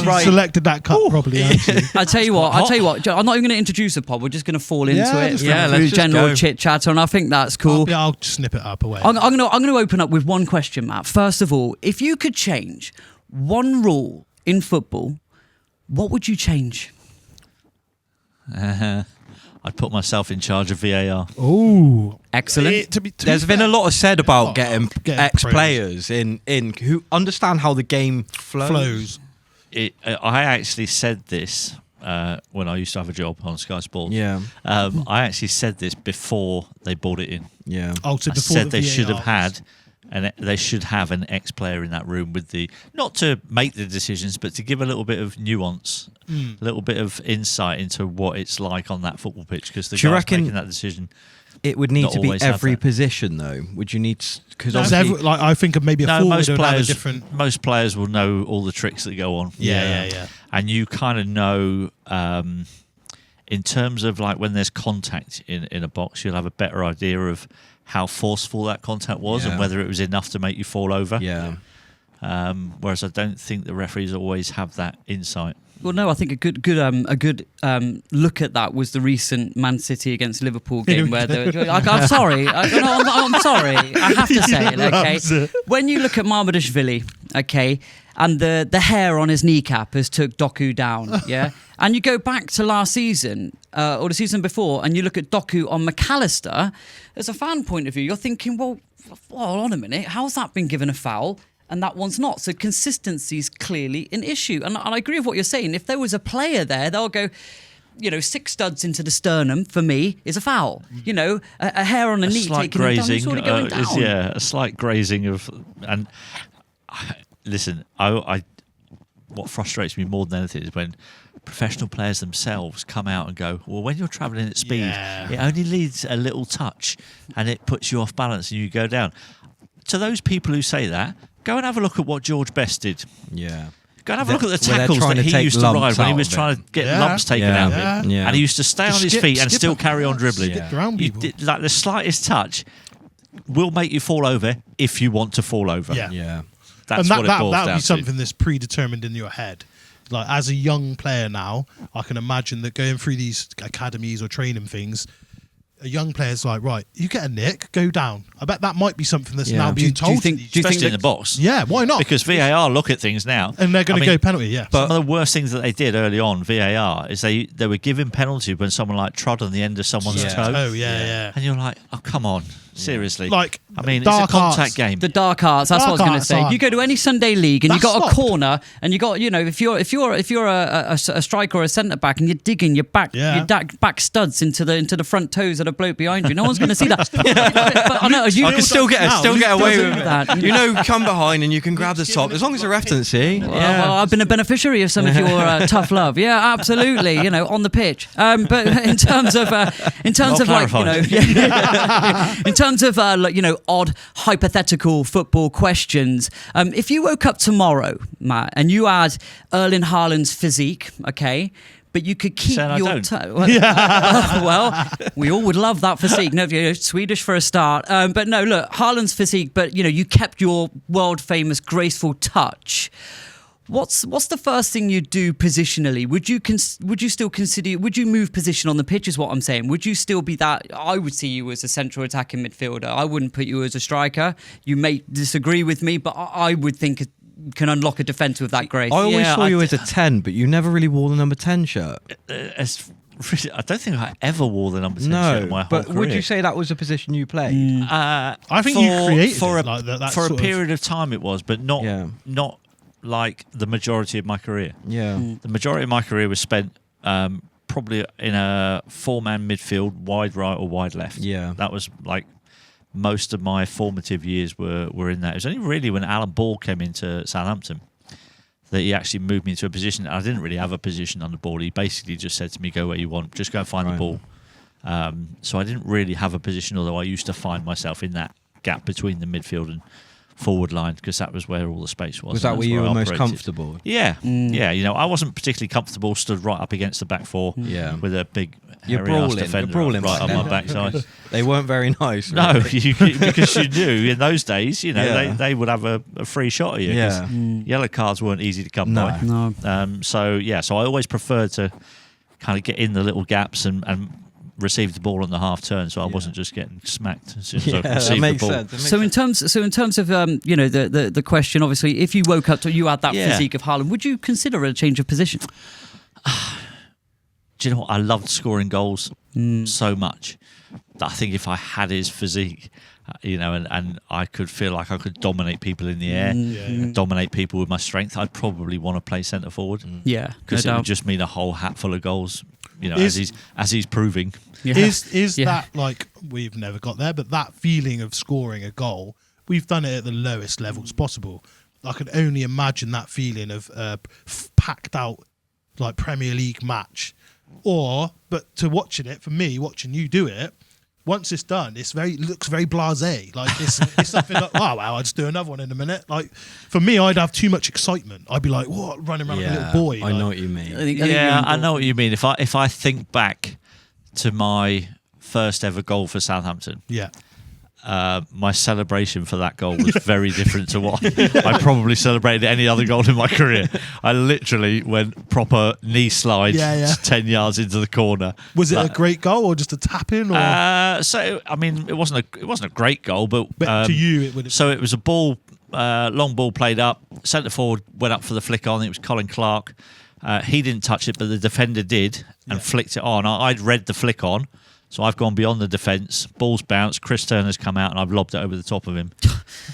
right. selected that cut properly. Actually. I tell you what. I'm not even going to introduce a pod. We're just going to fall into it. let's general chit chat, and I think that's cool. I'll snip it up away. I'm going to open up with one question, Matt. First of all, if you could change one rule in football, what would you change? I'd put myself in charge of VAR. Oh, excellent. There's been a lot said about getting ex-players in who understand how the game flows. I actually said this when I used to have a job on Sky Sports. Yeah. I actually said this before they brought it in. Yeah. So I said they should have had. And they should have an ex-player in that room with not to make the decisions, but to give a little bit of nuance, a little bit of insight into what it's like on that football pitch. Because the guys making that decision, it would need to be every position, though. Would you need? Because I think of maybe a forward would have a different. Most players will know all the tricks that go on. Yeah. And you kind of know, in terms of like when there's contact in a box, you'll have a better idea of how forceful that contact was and whether it was enough to make you fall over. Yeah. Whereas I don't think the referees always have that insight. Well, no, I think a good look at that was the recent Man City against Liverpool game where I'm sorry, I'm sorry, I have to say it. Okay, when you look at Marmadashvili, okay, and the hair on his kneecap has took Doku down, yeah, and you go back to last season or the season before, and you look at Doku on McAllister, as a fan point of view, you're thinking, well, hold on a minute, how's that been given a foul? And that one's not. So consistency is clearly an issue. And I agree with what you're saying. If there was a player there, they'll go, 6 studs into the sternum, for me, is a foul. A hair on a knee taking grazing, sort of going down. a slight grazing of... And listen, what frustrates me more than anything is when professional players themselves come out and go, well, when you're travelling at speed, it only needs a little touch and it puts you off balance and you go down. To those people who say that, go and have a look at what George Best did. Yeah. Go and have a look at the tackles that he used to ride when he was trying to get lumps taken out of him. Yeah. And he used to stay on his feet and still carry on dribbling. Like the slightest touch will make you fall over if you want to fall over. Yeah. That's what it boils down to. That would be something that's predetermined in your head. Like, as a young player now, I can imagine that going through these academies or training things, a young player's like, right, you get a nick, go down. I bet that might be something that's now being told. Do you think in the box? Yeah, why not? Because VAR look at things now. And they're going to go penalty, yeah. But some of the worst things that they did early on, VAR, is they were giving penalty when someone like trod on the end of someone's toe. Oh, yeah. And you're like, oh, come on. Seriously. Like, I mean, it's a contact game. The dark arts, that's what I was going to say. You go to any Sunday league and you got a corner and you got, if you're a striker or a centre back and you're digging your back back studs into the front toes of the bloke behind you, no one's going to see that. But I know I can still get away with that. Come behind and you can grab the top as long as the ref doesn't see. Well, I've been a beneficiary of some of your tough love. Yeah, absolutely. On the pitch. But in terms of odd hypothetical football questions. If you woke up tomorrow, Matt, and you had Erling Haaland's physique, okay, but you could keep your well, we all would love that physique. No, Swedish for a start. But no, look, Haaland's physique, but you kept your world famous graceful touch. What's the first thing you'd do positionally? Would you still consider? Would you move position on the pitch? Is what I'm saying. Would you still be that? I would see you as a central attacking midfielder. I wouldn't put you as a striker. You may disagree with me, but I would think it can unlock a defence with that grace. I always saw you as a 10, but you never really wore the number 10 shirt. I don't think I ever wore the number 10 shirt in my whole career. But would you say that was a position you played? I think you created for a period of time it was, but not like the majority of my career. The majority of my career was spent probably in a 4-man midfield, wide right or wide left. That was like most of my formative years were in that. It was only really when Alan Ball came into Southampton that he actually moved me into a position. I didn't really have a position on the ball. He basically just said to me, go where you want, just go and find the ball. So I didn't really have a position, although I used to find myself in that gap between the midfield and forward line because that was where all the space was. Was that where you were most comfortable? Yeah. I wasn't particularly comfortable stood right up against the back four with a big You're brawling right on my backside. They weren't very nice. No, because you knew in those days, they would have a free shot at you. Yeah. Yellow cards weren't easy to come by. No. So I always preferred to kind of get in the little gaps and receive the ball on the half turn, so I wasn't just getting smacked as soon as I received the ball. So in terms of the question, obviously, if you woke up to you had that physique of Haaland, would you consider a change of position? Do you know what? I loved scoring goals so much that I think if I had his physique, and I could feel like I could dominate people in the air, dominate people with my strength, I'd probably want to play centre forward. Yeah, because it would just mean a whole hatful of goals. As he's proving. Yeah. Is that like, we've never got there, but that feeling of scoring a goal, we've done it at the lowest levels possible. I can only imagine that feeling of packed out like Premier League match, but to watching you do it. Once it's done, it looks very blasé. Like it's something like, wow, I'll just do another one in a minute. Like for me, I'd have too much excitement. I'd be like, what, running around like a little boy. I know what you mean. I know what you mean. If I think back to my first ever goal for Southampton, my celebration for that goal was very different to what I probably celebrated any other goal in my career. I literally went proper knee slide 10 yards into the corner. Was it a great goal or just a tap in? So I mean, it wasn't a great goal, but to you it would have. So it was a ball, long ball played up. Centre forward went up for the flick on. It was Colin Clark. He didn't touch it, but the defender did and flicked it on. I'd read the flick on. So I've gone beyond the defence. Ball's bounced. Chris Turner's come out, and I've lobbed it over the top of him.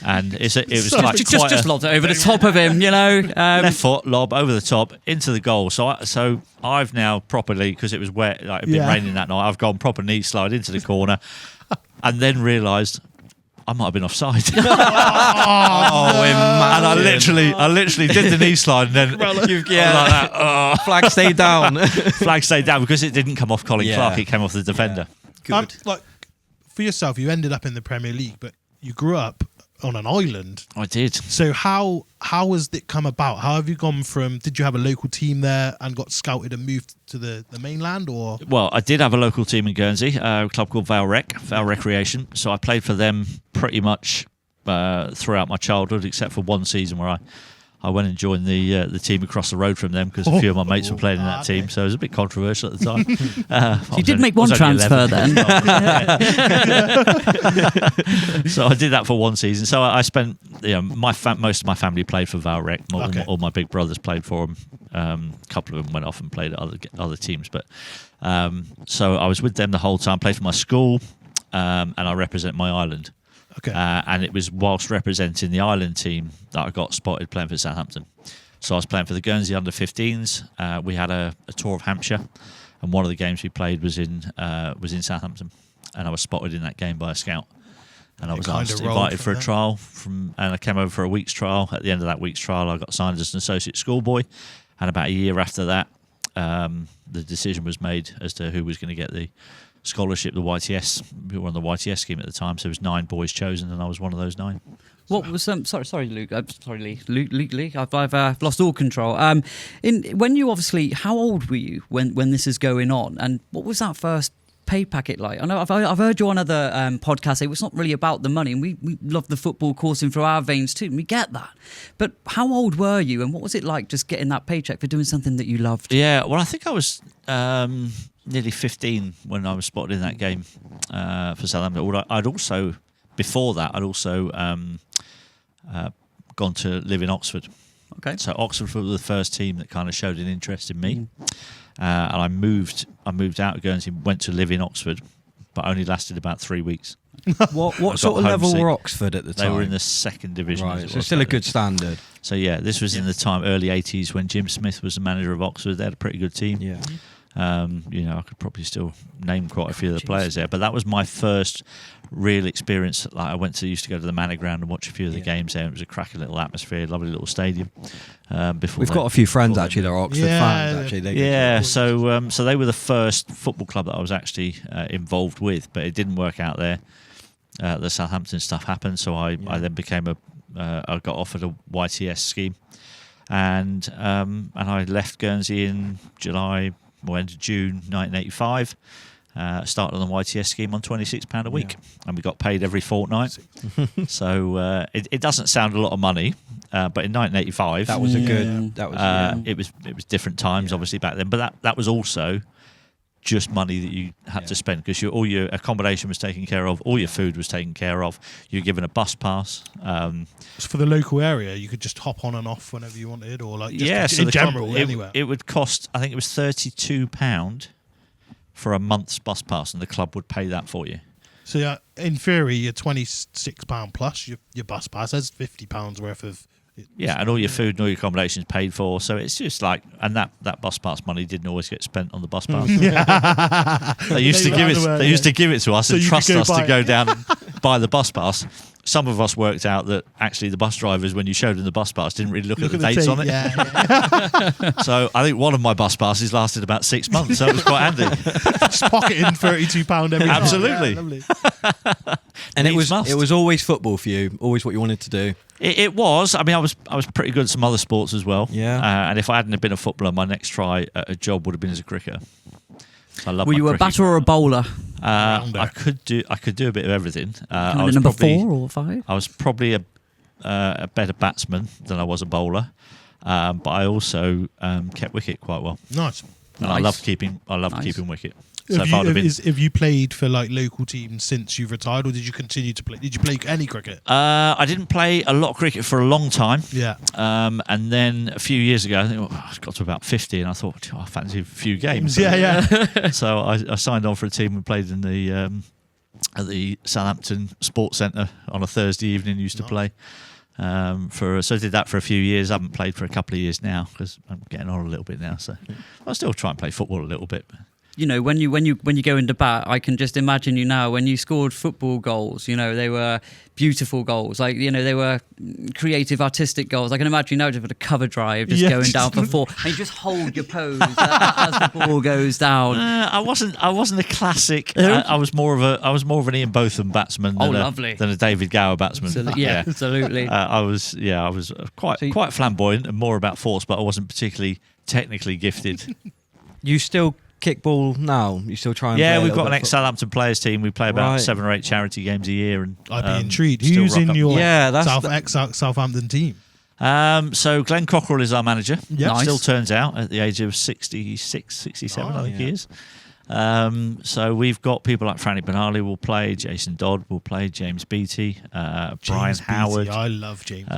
And it was like just lobbed it over the top of him, left foot lob over the top into the goal. So I've now properly, because it was wet, like it'd been raining that night. I've gone proper knee slide into the corner, and then realised I might have been offside. And I literally did the knee slide, and then like that, flag stayed down. Flag stayed down because it didn't come off Colin Clark; it came off the defender. Good. Like for yourself, you ended up in the Premier League, but you grew up on an island. I did. So how has it come about? How have you gone from? Did you have a local team there and got scouted and moved to the mainland, or? Well, I did have a local team in Guernsey, a club called Vale Recreation. So I played for them pretty much throughout my childhood, except for one season where I went and joined the team across the road from them because a few of my mates were playing in that team, so it was a bit controversial at the time. You did make one transfer then. So I did that for one season. So I spent, most of my family played for Vale Rec. All my big brothers played for them. A couple of them went off and played at other teams, but so I was with them the whole time. Played for my school, and I represent my island. Okay. And it was whilst representing the Ireland team that I got spotted playing for Southampton. So I was playing for the Guernsey under-15s. We had a tour of Hampshire, and one of the games we played was in Southampton, and I was spotted in that game by a scout. And I was invited for a trial, and I came over for a week's trial. At the end of that week's trial, I got signed as an associate schoolboy, and about a year after that, the decision was made as to who was going to get the scholarship, the YTS. We were on the YTS scheme at the time, so there was 9 boys chosen, and I was one of those 9. What was sorry, Luke? Lee. I've lost all control. When you obviously, how old were you when this is going on, and what was that first pay packet like? I know I've heard you on other podcasts say it's not really about the money, and we love the football coursing through our veins too, and we get that. But how old were you, and what was it like just getting that paycheck for doing something that you loved? Yeah, well, I think I was nearly 15 when I was spotted in that game for Southampton. I'd also, before that, gone to live in Oxford. Okay. So Oxford was the first team that kind of showed an interest in me, and I moved out of Guernsey, went to live in Oxford, but only lasted about 3 weeks. What sort of level were Oxford at the time? They were in the 2nd division. Right, so still a good standard. So yeah, this was in the time, early 80s, when Jim Smith was the manager of Oxford. They had a pretty good team. Yeah. I could probably still name quite a few of the players there, but that was my first real experience. Like used to go to the Manor Ground and watch a few of the games there. It was a cracking little atmosphere, lovely little stadium. We've got a few friends actually that are Oxford fans. Actually, so they were the first football club that I was actually involved with, but it didn't work out there. The Southampton stuff happened, so I then became I got offered a YTS scheme, and I left Guernsey in July went to June 1985. Started on the YTS scheme on £26 a week, and we got paid every fortnight. So it doesn't sound a lot of money, but in 1985, that was a good. That was it was different times, obviously back then. But that was also just money that you had to spend, because all your accommodation was taken care of, all your food was taken care of. You're given a bus pass. For the local area, you could just hop on and off whenever you wanted, or like just in general, anywhere. It would cost, I think it was £32 for a month's bus pass, and the club would pay that for you. So in theory, you're £26 plus your bus pass. That's £50 worth of. And all your food and all your accommodation is paid for. So it's just like, and that bus pass money didn't always get spent on the bus pass. They used to give it to us and trust us to go down and buy the bus pass. Some of us worked out that actually the bus drivers, when you showed them the bus pass, didn't really look at the dates on it. So I think one of my bus passes lasted about 6 months, so it was quite handy. Just pocketing £32 every time. Absolutely. And it was always football for you, always what you wanted to do. It was. I mean, I was pretty good at some other sports as well. Yeah. And if I hadn't have been a footballer, my next try at a job would have been as a cricketer. So I love. Were you a batter or a bowler? I could do a bit of everything. I was number 4 or 5. I was probably a better batsman than I was a bowler, but I also kept wicket quite well. Nice. And I love keeping wicket. So have you played for like local teams since you've retired, or did you continue to play? Did you play any cricket? I didn't play a lot of cricket for a long time. Yeah. And then a few years ago, I think I got to about 50, and I thought, I fancy a few games. Yeah. So I signed on for a team. We played in at the Southampton Sports Centre on a Thursday evening. Used to play. So I did that for a few years. I haven't played for a couple of years now because I'm getting on a little bit now. So I still try and play football a little bit. You know, when you go into bat, I can just imagine you now when you scored football goals. You know, they were beautiful goals. Like, you know, they were creative, artistic goals. I can imagine you now just with a cover drive, just going down for 4, and you just hold your pose as the ball goes down. I wasn't a classic. I was more of an Ian Botham batsman than a David Gower batsman. Absolutely. I was quite flamboyant and more about force, but I wasn't particularly technically gifted. You still kickball now? You still try and play we've got an ex-Southampton players team. We play about 7 or 8 charity games a year. And I'd be intrigued. Who's in your Southampton team? So Glenn Cockrell is our manager. Yep. Nice. Still turns out at the age of 66, 67, I think he is. So we've got people like Franny Benali will play, Jason Dodd will play, James Beattie, Brian Howard. I love James.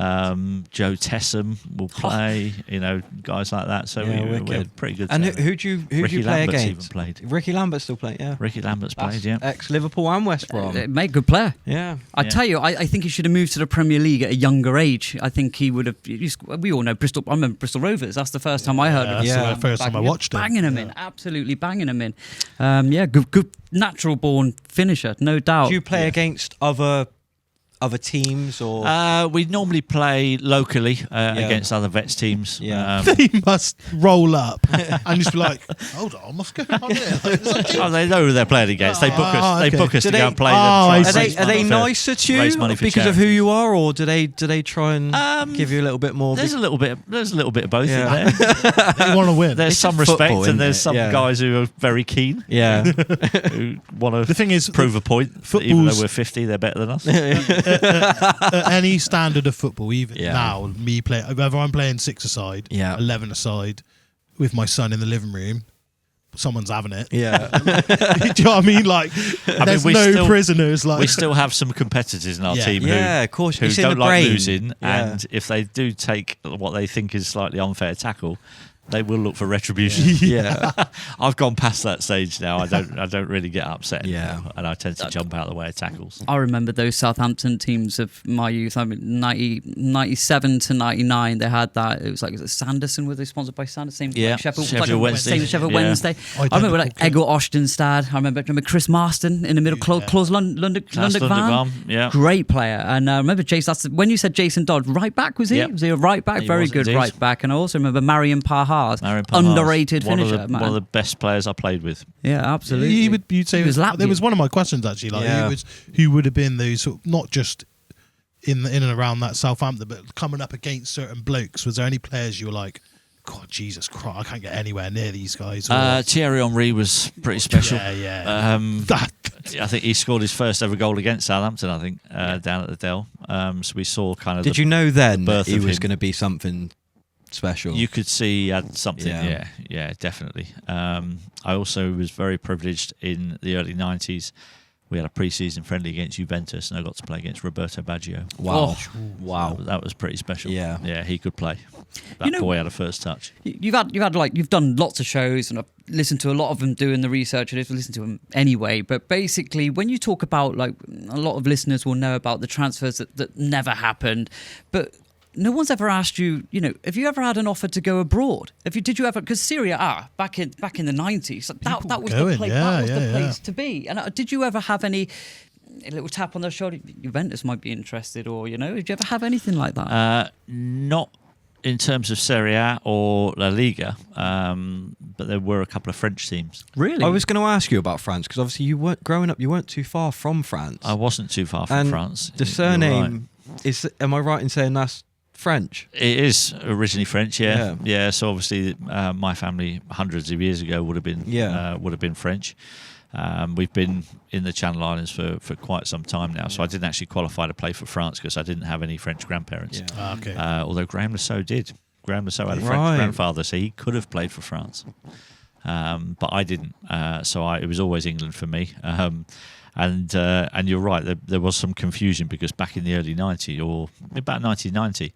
Joe Tessam will play. You know, guys like that. So we're pretty good. And who do you play Lambert's against? even played. Ricky Lambert still played. Yeah. Ricky Lambert's played. Yeah. Ex-Liverpool and West Brom. Mate, good player. Yeah. I tell you, I think he should have moved to the Premier League at a younger age. I think he would have. We all know Bristol. I remember Bristol Rovers. That's the first time I heard of him. That's the first time I watched him. Banging him in, absolutely banging him in. Good natural born finisher, no doubt. Do you play against other teams or? We normally play locally against other vets teams. Yeah. They must roll up and just be like, "Hold on, what's going on here?" They know who they're playing against. They book us. Okay. They book us to go and play Are they nicer to you because charity. of who you are, or do they try and give you a little bit more? There's a little bit of both in there. They want to win. There's some respect, and there's some guys who are very keen. Yeah, who want to. The thing is, prove a point. Even though we're 50, they're better than us. At any standard of football, even now, whether I'm playing 6-a-side, 11-a-side, with my son in the living room, someone's having it. Yeah. Do you know what I mean? Like, there's no prisoners. Like, we still have some competitors in our team who of course. who don't like losing, and if they do take what they think is slightly unfair tackle, they will look for retribution. Yeah. I've gone past that stage now. I don't really get upset. Yeah. And I tend to jump out of the way of tackles. I remember those Southampton teams of my youth. I mean, 97 to 99, they had that. It was like, Sanderson? Were they sponsored by Sanderson? Yeah. Sheffield Wednesday. Same as Sheffield Wednesday. I remember Egil Ostenstad. I remember Chris Marston in the middle, Klaus Lundekvam. Yeah. Great player. And I remember when you said Jason Dodd, right back was he? Yep. Was he a right back? Very good indeed. Right back. And I also remember Marion Pahars. Underrated finisher. One of the best players I played with. Yeah, absolutely. You'd say there was one of my questions actually. Like, who would have been those sort of, not just in and around that Southampton, but coming up against certain blokes? Was there any players you were like, God, Jesus Christ, I can't get anywhere near these guys. Thierry Henry was pretty special. Yeah. I think he scored his first ever goal against Southampton, I think, down at the Dell. So we saw kind of Did you know then that he was him. going to be something special? You could see he had something, yeah, definitely. I also was very privileged in the early 90s. We had a pre-season friendly against Juventus, and I got to play against Roberto Baggio. Wow. Wow. That was pretty special. Yeah, he could play. That boy had a first touch. You've done lots of shows, and I've listened to a lot of them doing the research. I've listened to them anyway. But basically, when you talk about, like, a lot of listeners will know about the transfers that never happened, but no one's ever asked you, have you ever had an offer to go abroad? Did you ever? Because Serie A back in the 90s, that was the place to be. And did you ever have a little tap on the shoulder? Juventus might be interested, or did you ever have anything like that? Not in terms of Serie A or La Liga, but there were a couple of French teams. Really? I was going to ask you about France, because obviously you weren't growing up. You weren't too far from France. I wasn't too far from France. The surname is. Am I right in saying that's French? It is originally French, yeah. So obviously, my family hundreds of years ago would have been French. We've been in the Channel Islands for quite some time now, so I didn't actually qualify to play for France because I didn't have any French grandparents. Yeah. Okay. Although Graham Lasso did. Graham Lasso had a French grandfather, so he could have played for France, but I didn't. So it was always England for me. And you're right, there was some confusion because back in the early 90s, or about 1990,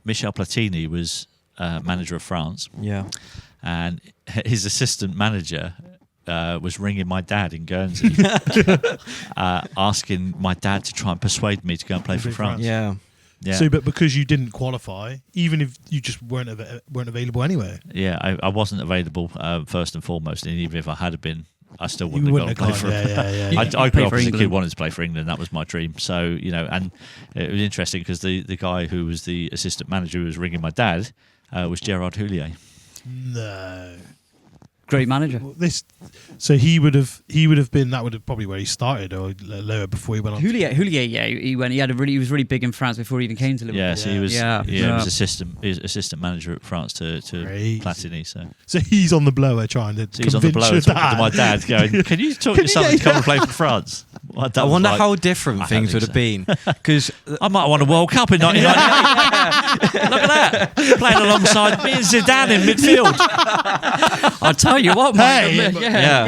Michel Platini was manager of France. Yeah. And his assistant manager was ringing my dad in Guernsey, asking my dad to try and persuade me to go and play for France. Yeah. So, but because you didn't qualify, even if you just weren't available anyway. Yeah, I wasn't available first and foremost, and even if I had been, I still wouldn't have gone and played for. I grew up as a kid wanting to play for England. That was my dream. So and it was interesting because the guy who was the assistant manager who was ringing my dad was Gerard Houllier. No. Great manager. So he would have been. That would have probably where he started, or lower before he went on. Houllier, he was really big in France before he even came to Liverpool. Yeah, so he was assistant manager at France to Platini. So he's on the blower trying to. So he's on the blower talking to my dad, going, "Can you talk to someone to come and play for France?" I wonder how different things would have been, because I might have won a World Cup in 1998. Look at that, playing alongside me and Zidane in midfield. I'll tell you what, mate.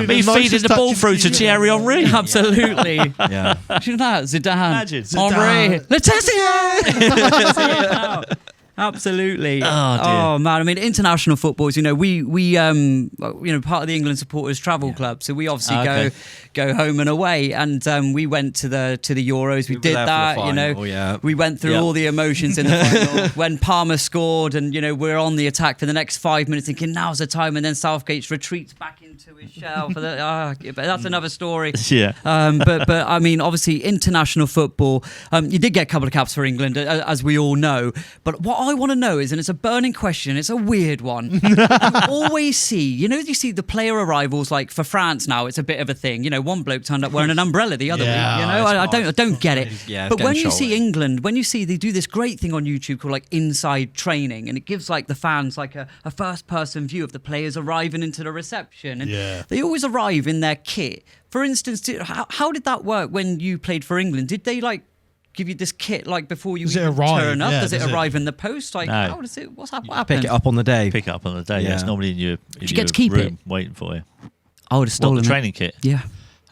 Me feeding the ball through to Thierry Henry. Absolutely. Yeah. You know that? Zidane. Imagine. Henry. Le Tissier. Absolutely. Oh man, I mean, international footballs. We part of the England Supporters Travel Club, so we obviously go home and away, and we went to the Euros. We did that. We went through all the emotions in the final when Palmer scored, and we're on the attack for the next 5 minutes, thinking now's the time, and then Southgate retreats back into his shell. But that's another story. Yeah. But I mean, obviously, international football. You did get a couple of caps for England, as we all know. But what I want to know is, and it's a burning question, it's a weird one. You always see, you see the player arrivals, like for France now, it's a bit of a thing. One bloke turned up wearing an umbrella the other week. I don't get it. Yeah, but when you see England, they do this great thing on YouTube called like Inside Training, and it gives like the fans like a first person view of the players arriving into the reception, and they always arrive in their kit. For instance, how did that work when you played for England? Did they like give you this kit like before you turn up? Does it arrive in the post? Like, no. how does it? What happens? Pick it up on the day. Pick it up on the day. Yeah. It's normally in your room waiting for you. I would have stolen the training kit. Yeah.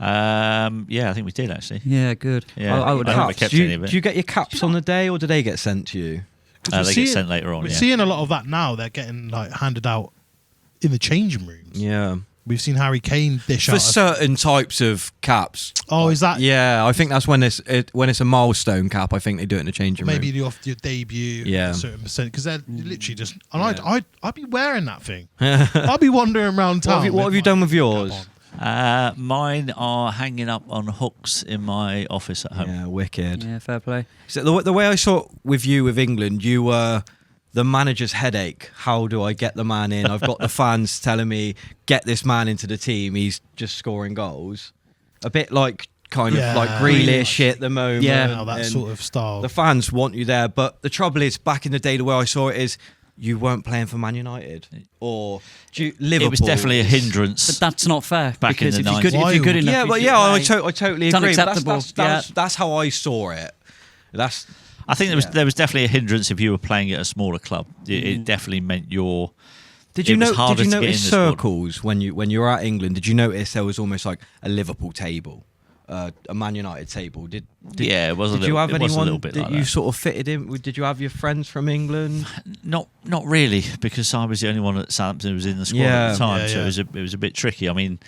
I think we did actually. Yeah, good. Yeah, I would have kept any of it. Do you get your caps on the day, or do they get sent to you? They get sent later on. We're seeing a lot of that now. They're getting like handed out in the changing rooms. Yeah. We've seen Harry Kane dish out for certain types of caps. Oh, is that? Yeah, I think that's when it's a milestone cap. I think they do it in the changing room. Maybe off your debut, a certain percent, because they're literally just. And I'd be wearing that thing. I'd be wandering around town. What have you done with yours? Mine are hanging up on hooks in my office at home. Yeah, wicked. Yeah, fair play. So the way I saw it with England, you were the manager's headache. How do I get the man in? I've got the fans telling me, get this man into the team. He's just scoring goals. A bit like like Grealish at the moment. Yeah, that sort of style. The fans want you there. But the trouble is, back in the day, the way I saw it is, you weren't playing for Man United or Liverpool. It was definitely a hindrance. But that's not fair. Back in the 90s. If you're good enough, Yeah, but yeah, I totally it's agree. unacceptable. That's how I saw it. I think there was definitely a hindrance if you were playing at a smaller club. It definitely meant your. Did you notice circles when you were at England? Did you notice there was almost like a Liverpool table, a Man United table? Did it was a little. Did you have anyone bit that like you that. sort of fitted in? Did you have your friends from England? Not really, because I was the only one at Southampton who was in the squad at the time, so it was a bit tricky. I mean,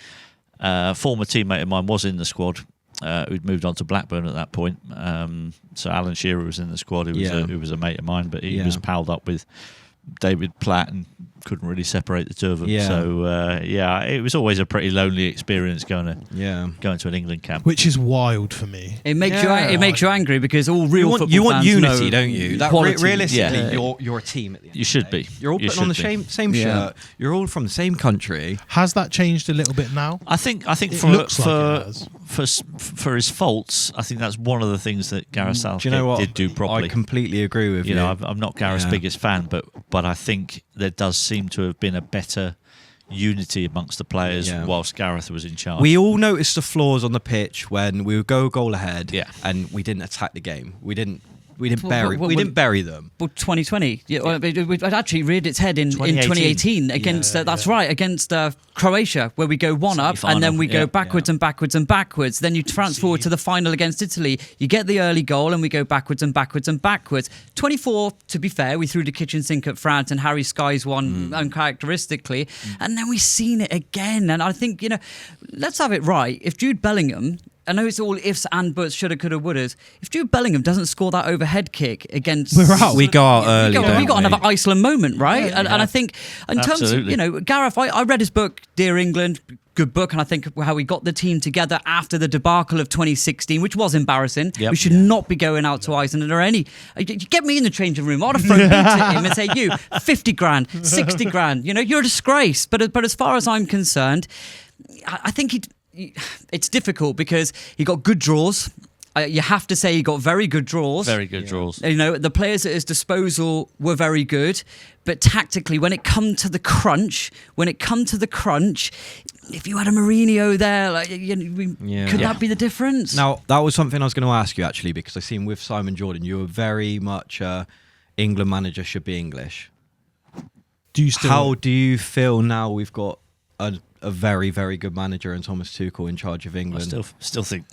a former teammate of mine was in the squad. Who'd moved on to Blackburn at that point. So Alan Shearer was in the squad, who was a mate of mine, but he was palled up with David Platt and couldn't really separate the two of them. Yeah. So it was always a pretty lonely experience going to an England camp, which is wild for me. It makes you angry because all real football you want fans unity, know don't you? That realistically, you're a team at the end. You should be. You're all putting on the same shirt. You're all from the same country. Has that changed a little bit now? I think for his faults, I think that's one of the things that Gareth Southgate did do properly. I completely agree with you. I'm not Gareth's biggest fan, but I think there does seem to have been a better unity amongst the players whilst Gareth was in charge. We all noticed the flaws on the pitch when we would go a goal ahead, and we didn't attack the game. We didn't bury them. Well, 2020, it actually reared its head in 2018 against against Croatia, where we go one up and then we go backwards and backwards and backwards. Then you fast forward to the final against Italy. You get the early goal and we go backwards and backwards and backwards. 24, to be fair, we threw the kitchen sink at France and Harry Skies won uncharacteristically, and then we've seen it again. And I think let's have it right. If Jude Bellingham. I know it's all ifs and buts, shoulda, coulda, wouldas. If Jude Bellingham doesn't score that overhead kick against... We're out. We go out early, we got another Iceland moment, right? And I think in Absolutely. terms of, Gareth, I read his book, Dear England, good book, and I think how we got the team together after the debacle of 2016, which was embarrassing. Yep. We should not be going out to Iceland or any... You get me in the changing room. I would have thrown meat at him and say, you, 50 grand, 60 grand, you're a disgrace. But as far as I'm concerned, I think it's difficult because he got good draws. You have to say he got very good draws. Very good draws. The players at his disposal were very good, but tactically, when it come to the crunch, if you had a Mourinho there, could that be the difference? Now, that was something I was going to ask you actually, because I seen with Simon Jordan, you were very much England manager should be English. How do you feel now we've got a very, very good manager and Thomas Tuchel in charge of England? I still think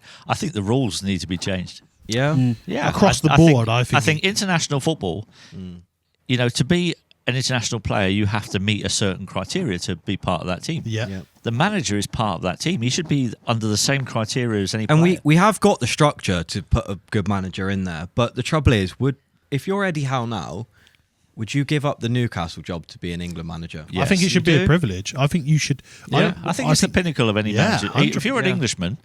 the rules need to be changed. Yeah? Yeah. Across the board, I think. I think international football, to be an international player, you have to meet a certain criteria to be part of that team. Yeah. The manager is part of that team. He should be under the same criteria as any player. And we have got the structure to put a good manager in there. But the trouble is, if you're Eddie Howe now, would you give up the Newcastle job to be an England manager? Yes, I think it should be a privilege. I think you should. Yeah, I think it's the pinnacle of any manager. 100%. If you're an Englishman,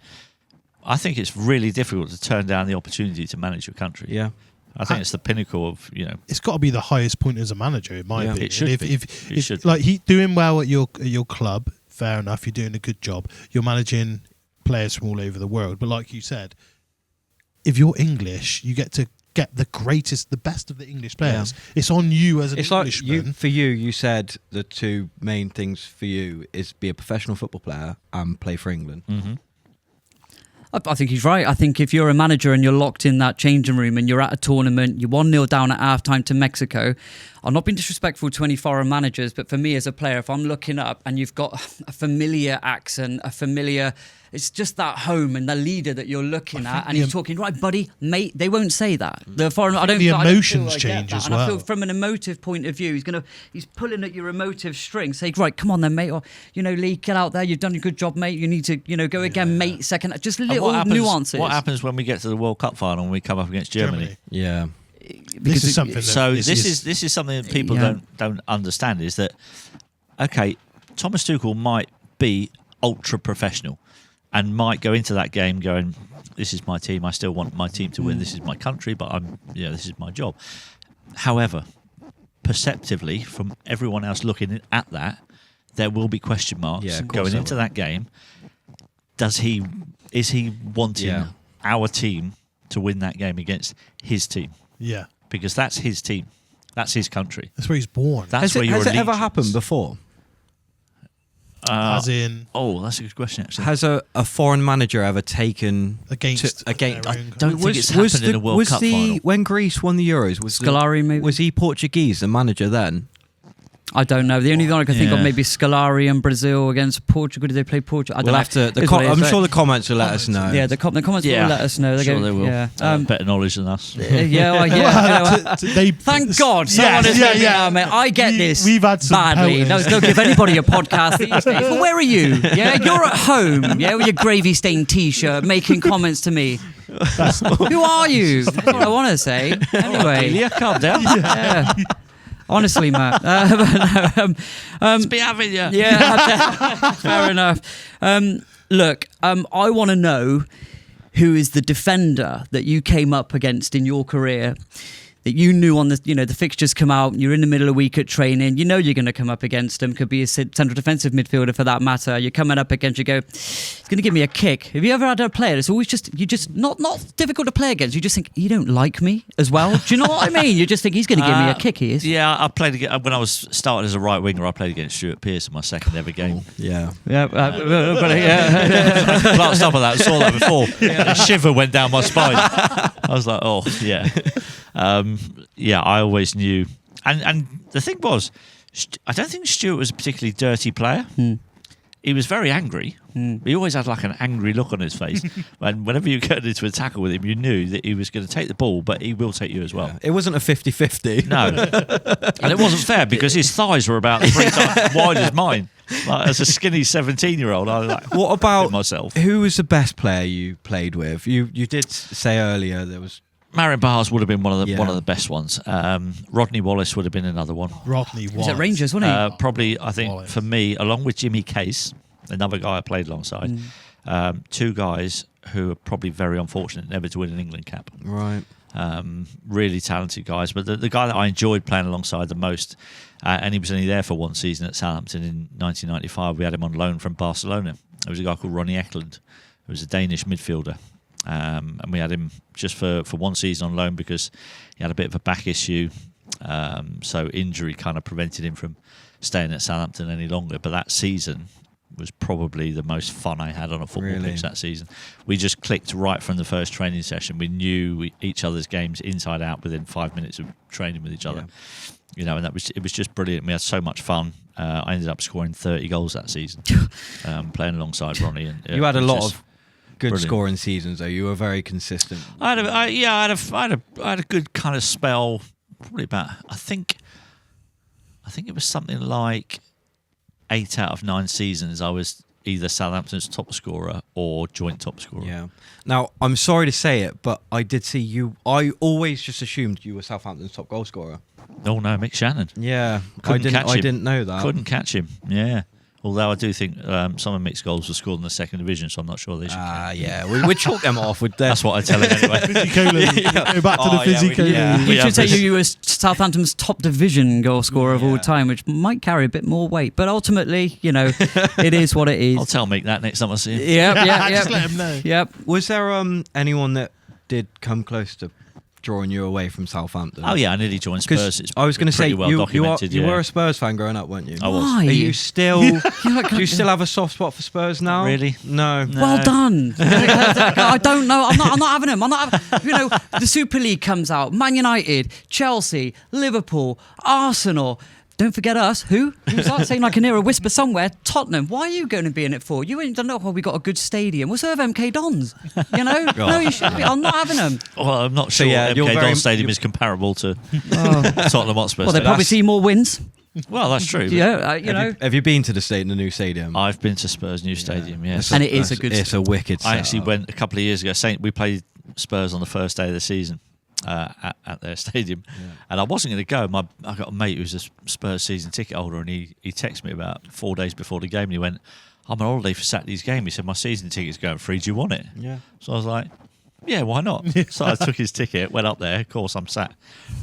I think it's really difficult to turn down the opportunity to manage your country. Yeah. I think it's the pinnacle of, It's got to be the highest point as a manager, in my opinion. It should be. It should. Like, he doing well at your club, fair enough, you're doing a good job. You're managing players from all over the world. But like you said, if you're English, you get to get the best of the English players. Yeah. It's on you as an Englishman. Like you said the two main things for you is be a professional football player and play for England. Mm-hmm. I think he's right. I think if you're a manager and you're locked in that changing room and you're at a tournament, you're 1-0 down at halftime to Mexico. I'm not being disrespectful to any foreign managers, but for me as a player, if I'm looking up and you've got a familiar accent, it's just that home and the leader that you're looking at, and he's talking, right, buddy, mate. They won't say that. The foreign, the emotions change as well. And I feel from an emotive point of view, he's pulling at your emotive string, saying, right, come on then, mate, or Lee, get out there. You've done a good job, mate. You need to, go again, mate. Second, just little nuances. What happens when we get to the World Cup final and we come up against Germany? Yeah. This is something. This is something that people don't understand. Is that okay? Thomas Tuchel might be ultra professional and might go into that game going, "This is my team. I still want my team to win. This is my country, but this is my job." However, perceptively, from everyone else looking at that, there will be question marks going into that game. Is he wanting our team to win that game against his team? Yeah. Because that's his team. That's his country. That's where he's born. That's where has it ever happened before? As in, that's a good question. Actually, has a foreign manager ever taken against? I don't think it's happened in a World Cup final. When Greece won the Euros, was Scolari maybe? Was he Portuguese, the manager then? I don't know. The only one I can think of maybe Scolari and Brazil against Portugal. Did they play Portugal? I don't know. I'm sure the comments will let us know. Yeah, the comments will let us know. They will. Yeah. Better knowledge than us. Thank God someone is mate. I get this we've had some badly. Don't give anybody a podcast these days. But where are you? Yeah, you're at home. Yeah, with your gravy-stained T-shirt, making comments to me. Who are you? That's what I want to say. Anyway, yeah, calm down. Yeah. Honestly, Matt. It's be having you. Yeah, fair enough. Look, I want to know who is the defender that you came up against in your career that you knew on the fixtures come out, you're in the middle of a week at training, you know you're going to come up against them, could be a central defensive midfielder for that matter, you're coming up against, you go, he's going to give me a kick. Have you ever had a player that's always not difficult to play against, you just think, you don't like me as well? Do you know what I mean? You just think, he's going to give me a kick, he is. Yeah, I played against, when I was started as a right winger, I played against Stuart Pearce in my second ever game. Yeah. Can't stop at that, I saw that before. A shiver went down my spine. I was like, oh, yeah. I always knew, and the thing was, I don't think Stuart was a particularly dirty player. He was very angry. He always had like an angry look on his face. And whenever you got into a tackle with him, you knew that he was going to take the ball, but he will take you as well. Yeah. It wasn't a 50-50. No. And it wasn't fair because his thighs were about 3 times wide as mine. Like, as a skinny 17-year-old, I was like, what about myself? Who was the best player you played with? You did say earlier there was... Marion Bars would have been one of the best ones. Rodney Wallace would have been another one. Rodney Wallace. He's at Rangers, wasn't he? Probably, I think, for me, along with Jimmy Case, another guy I played alongside, 2 guys who are probably very unfortunate never to win an England cap. Right. Really talented guys. But the guy that I enjoyed playing alongside the most, and he was only there for one season at Southampton in 1995, we had him on loan from Barcelona. There was a guy called Ronnie Eklund, who was a Danish midfielder. And we had him just for one season on loan because he had a bit of a back issue. So injury kind of prevented him from staying at Southampton any longer. But that season was probably the most fun I had on a football pitch that season. We just clicked right from the first training session. We knew each other's games inside out within 5 minutes of training with each other. Yeah. And it was just brilliant. We had so much fun. I ended up scoring 30 goals that season, playing alongside Ronnie. And you had a lot of good scoring seasons, though. You were very consistent. I had a good kind of spell. Probably about, I think it was something like 8 out of 9 seasons. I was either Southampton's top scorer or joint top scorer. Yeah. Now, I'm sorry to say it, but I did see you. I always just assumed you were Southampton's top goal scorer. Oh no, Mick Shannon. Yeah, I didn't know that. Couldn't catch him. Yeah. Although I do think some of Mick's goals were scored in the second division, so I'm not sure they should. Yeah, we chalk them off. That's what I tell him anyway. Go back to the Fizzy-Cola. You should say you were Southampton's top division goal scorer of all time, which might carry a bit more weight. But ultimately, it is what it is. I'll tell Mick that next time I see him. Yeah. Just let him know. Yep. Was there anyone that did come close to drawing you away from Southampton? Oh yeah, I nearly joined Spurs. It's I was going to say well documented. You were a Spurs fan growing up, weren't you? I was. Why? Are you still? Do you still have a soft spot for Spurs now? Really? No. Well done. I don't know. I'm not having them. The Super League comes out. Man United, Chelsea, Liverpool, Arsenal. Don't forget us. Who's that saying like I hear a whisper somewhere? Tottenham. Why are you going to be in it for? You ain't done know. We got a good stadium. We'll serve MK Dons. No, you should be. I'm not having them. Well, I'm not sure MK Dons Stadium is comparable to Tottenham Hotspur. Well, they probably see more wins. Well, that's true. Yeah, Have you been to the new stadium? I've been to Spurs' new stadium. Yes, and it is a good. It's a wicked. I actually went a couple of years ago. We played Spurs on the first day of the season. At their stadium, and I wasn't going to go. I got a mate who's a Spurs season ticket holder, and he texted me about 4 days before the game, and he went, "I'm on holiday for Saturday's game." He said, "My season ticket's going free. Do you want it?" Yeah. So I was like, "Yeah, why not?" So I took his ticket, went up there. Of course, I'm sat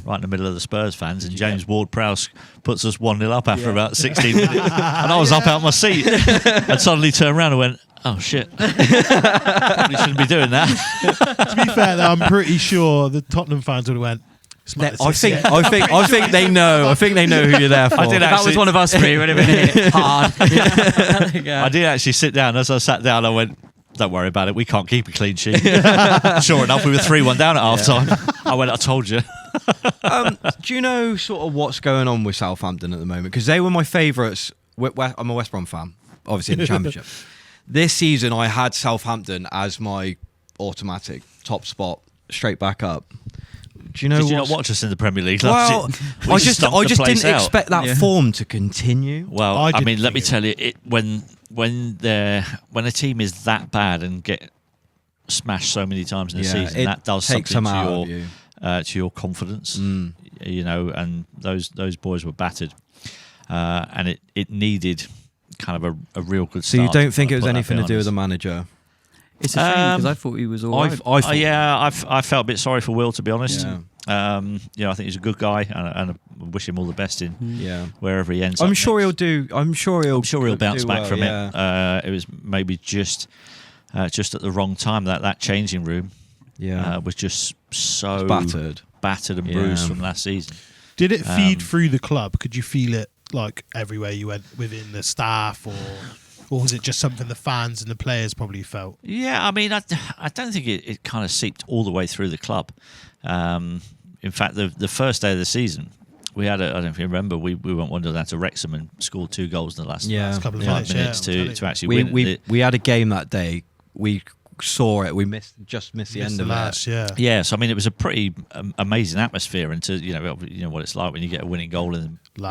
right in the middle of the Spurs fans, and James Ward-Prowse puts us 1-0 up after about 16 minutes, and I was up out my seat, and suddenly turned around and went, "Oh shit! Probably shouldn't be doing that." To be fair, though, I'm pretty sure the Tottenham fans would have went, I think they know. I think they know who you're there for. That was one of us three. Would have been hard. I did actually sit down. As I sat down, I went, "Don't worry about it. We can't keep a clean sheet." Sure enough, we were 3-1 down at half time. I went, "I told you." Do you know sort of what's going on with Southampton at the moment? Because they were my favourites. I'm a West Brom fan, obviously in the Championship. This season, I had Southampton as my automatic top spot, straight back up. Do you know? Did you not watch us in the Premier League? Well, I just didn't expect that form to continue. Well, I mean, let me tell you, when a team is that bad and get smashed so many times in the season, that does something to your confidence. You know, and those boys were battered, and it needed kind of a real good start. So you don't think it was anything to do with the manager? It's a shame because I thought he was all right. I felt a bit sorry for Will, to be honest. I think he's a good guy, and I wish him all the best in wherever he ends up. I'm sure he'll bounce back from it. It was maybe just at the wrong time. That changing room was just so battered and bruised from last season. Did it feed through the club? Could you feel it like everywhere you went within the staff, or was it just something the fans and the players probably felt? Yeah, I mean, I don't think it kind of seeped all the way through the club. In fact, the first day of the season, we had I don't know if you remember, we went 1-0 down to Wrexham and scored 2 goals in the last couple of 5 minutes to actually win. We had a game that day. We saw it. We missed the end of it. Yeah. So I mean, it was a pretty amazing atmosphere, and to you know what it's like when you get a winning goal in the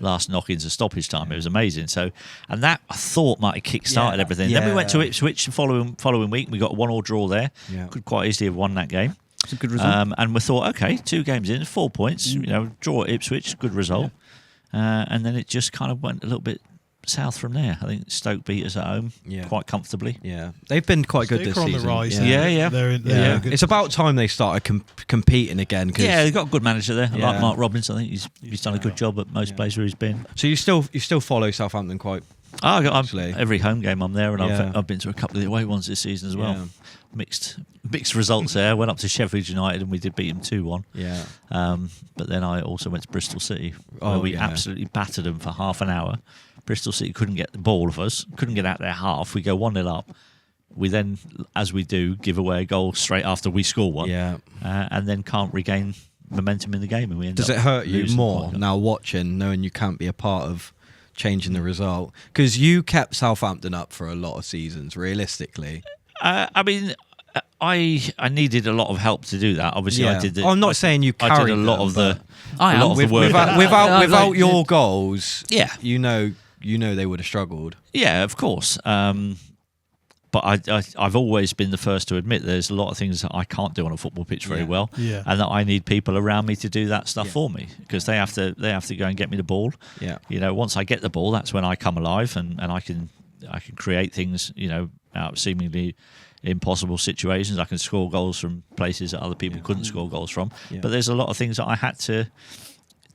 last knock into stoppage time. It was amazing. So, and that I thought might have kick-started everything. Then we went to Ipswich the following week. We got a 1-1 draw there. Could quite easily have won that game. It's a good result. And we thought, okay, 2 games in, 4 points. You know, draw at Ipswich, good result. And then it just kind of went a little bit south from there. I think Stoke beat us at home quite comfortably. Yeah, they've been quite good this season. On the rise. They're it's about time they started competing again. They've got a good manager there. I like Mark Robbins. I think he's done a good job at most places where he's been. So you still follow Southampton quite? Every home game I'm there, and I've been to a couple of the away ones this season as well. Mixed results there. Went up to Sheffield United and we did beat them 2-1. But then I also went to Bristol City, where we absolutely battered them for half an hour. Bristol City couldn't get the ball of us, couldn't get out their half. We go 1-0 up. We then, as we do, give away a goal straight after we score one. And then can't regain momentum in the game. And we end Does it hurt you more now watching, knowing you can't be a part of changing the result? Because you kept Southampton up for a lot of seasons, realistically. I mean, I needed a lot of help to do that. Obviously, I did. I'm not saying you carried I did a lot of the work. Without your goals, you know they would have struggled. Yeah, of course. But I've always been the first to admit there's a lot of things that I can't do on a football pitch very well, and that I need people around me to do that stuff for me, because they have to go and get me the ball. You know, once I get the ball, that's when I come alive and I can create things. You know, out of seemingly impossible situations. I can score goals from places that other people couldn't score goals from. But there's a lot of things that I had to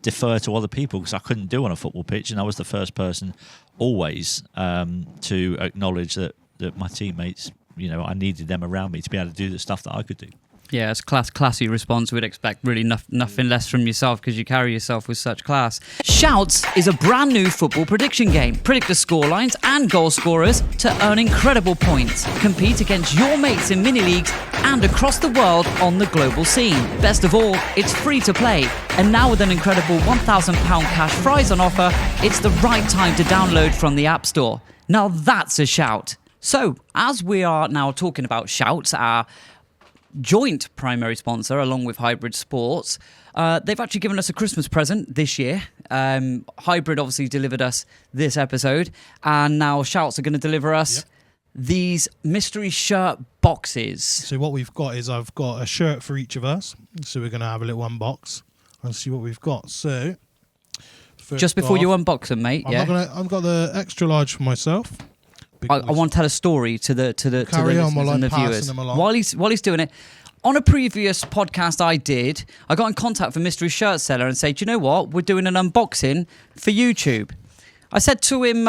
defer to other people because I couldn't do on a football pitch, and I was the first person always to acknowledge that my teammates, you know, I needed them around me to be able to do the stuff that I could do. Yeah, it's a classy response. We'd expect really nothing less from yourself because you carry yourself with such class. Shouts is a brand new football prediction game. Predict the scorelines and goal scorers to earn incredible points. Compete against your mates in mini leagues and across the world on the global scene. Best of all, it's free to play. And now with an incredible £1,000 cash prize on offer, it's the right time to download from the App Store. Now that's a shout. So, as we are now talking about Shouts, our joint primary sponsor along with Hybrid Sports, they've actually given us a Christmas present this year. Hybrid obviously delivered us this episode, and now Shouts are going to deliver us these mystery shirt boxes. So what we've got is I've got a shirt for each of us, so we're going to have a little unbox and see what we've got. So just before you unbox them, mate, I've got the extra large for myself. I want to tell a story to the listeners and the viewers. While he's doing it, on a previous podcast I got in contact with a mystery shirt seller and said, "Do you know what? We're doing an unboxing for YouTube." I said to him,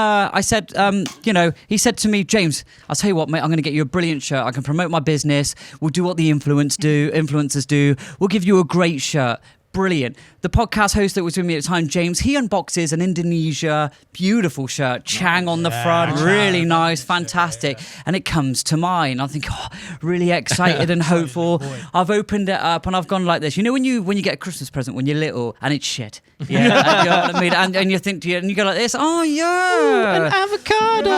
he said to me, James, I'll tell you what, mate, I'm going to get you a brilliant shirt. I can promote my business. We'll do what the influencers do. We'll give you a great shirt. Brilliant. The podcast host that was with me at the time, James, he unboxes an Indonesia beautiful shirt, Chang on the front, really nice, fantastic. And it comes to mine. I think, really excited and hopeful. I've opened it up and I've gone like this. You know when you get a Christmas present when you're little and it's shit? Yeah, and, you know what I mean? And you think, and you go like this, oh yeah. An avocado.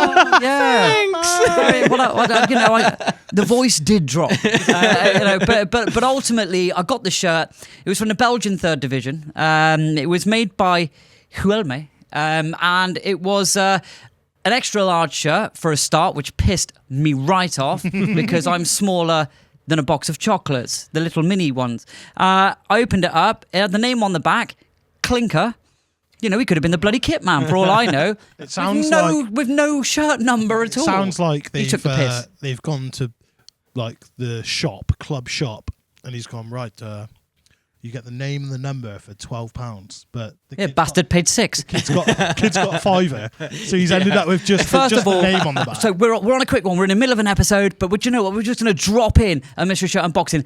Yeah. Thanks. The voice did drop. But ultimately, I got the shirt. It was from the Belgian 3rd Division. It was made by Huelme, and it was an extra large shirt for a start, which pissed me right off because I'm smaller than a box of chocolates, the little mini ones. I opened it up. It had the name on the back, Clinker. You know, he could have been the bloody kit man for all I know. It sounds with no shirt number at all. Sounds like he took the piss. They've gone to like the club shop, and he's gone, right, you get the name and the number for £12, but the bastard paid £6. Kid's got £5, so he's ended up with just the name on the back. So we're on a quick one. We're in the middle of an episode, but you know what? We're just going to drop in a mystery shirt unboxing.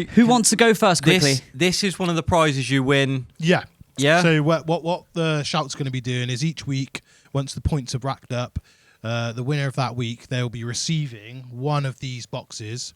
Who wants to go first quickly? This is one of the prizes you win. Yeah. Yeah. So what the shout's going to be doing is each week, once the points are racked up, the winner of that week, they'll be receiving one of these boxes.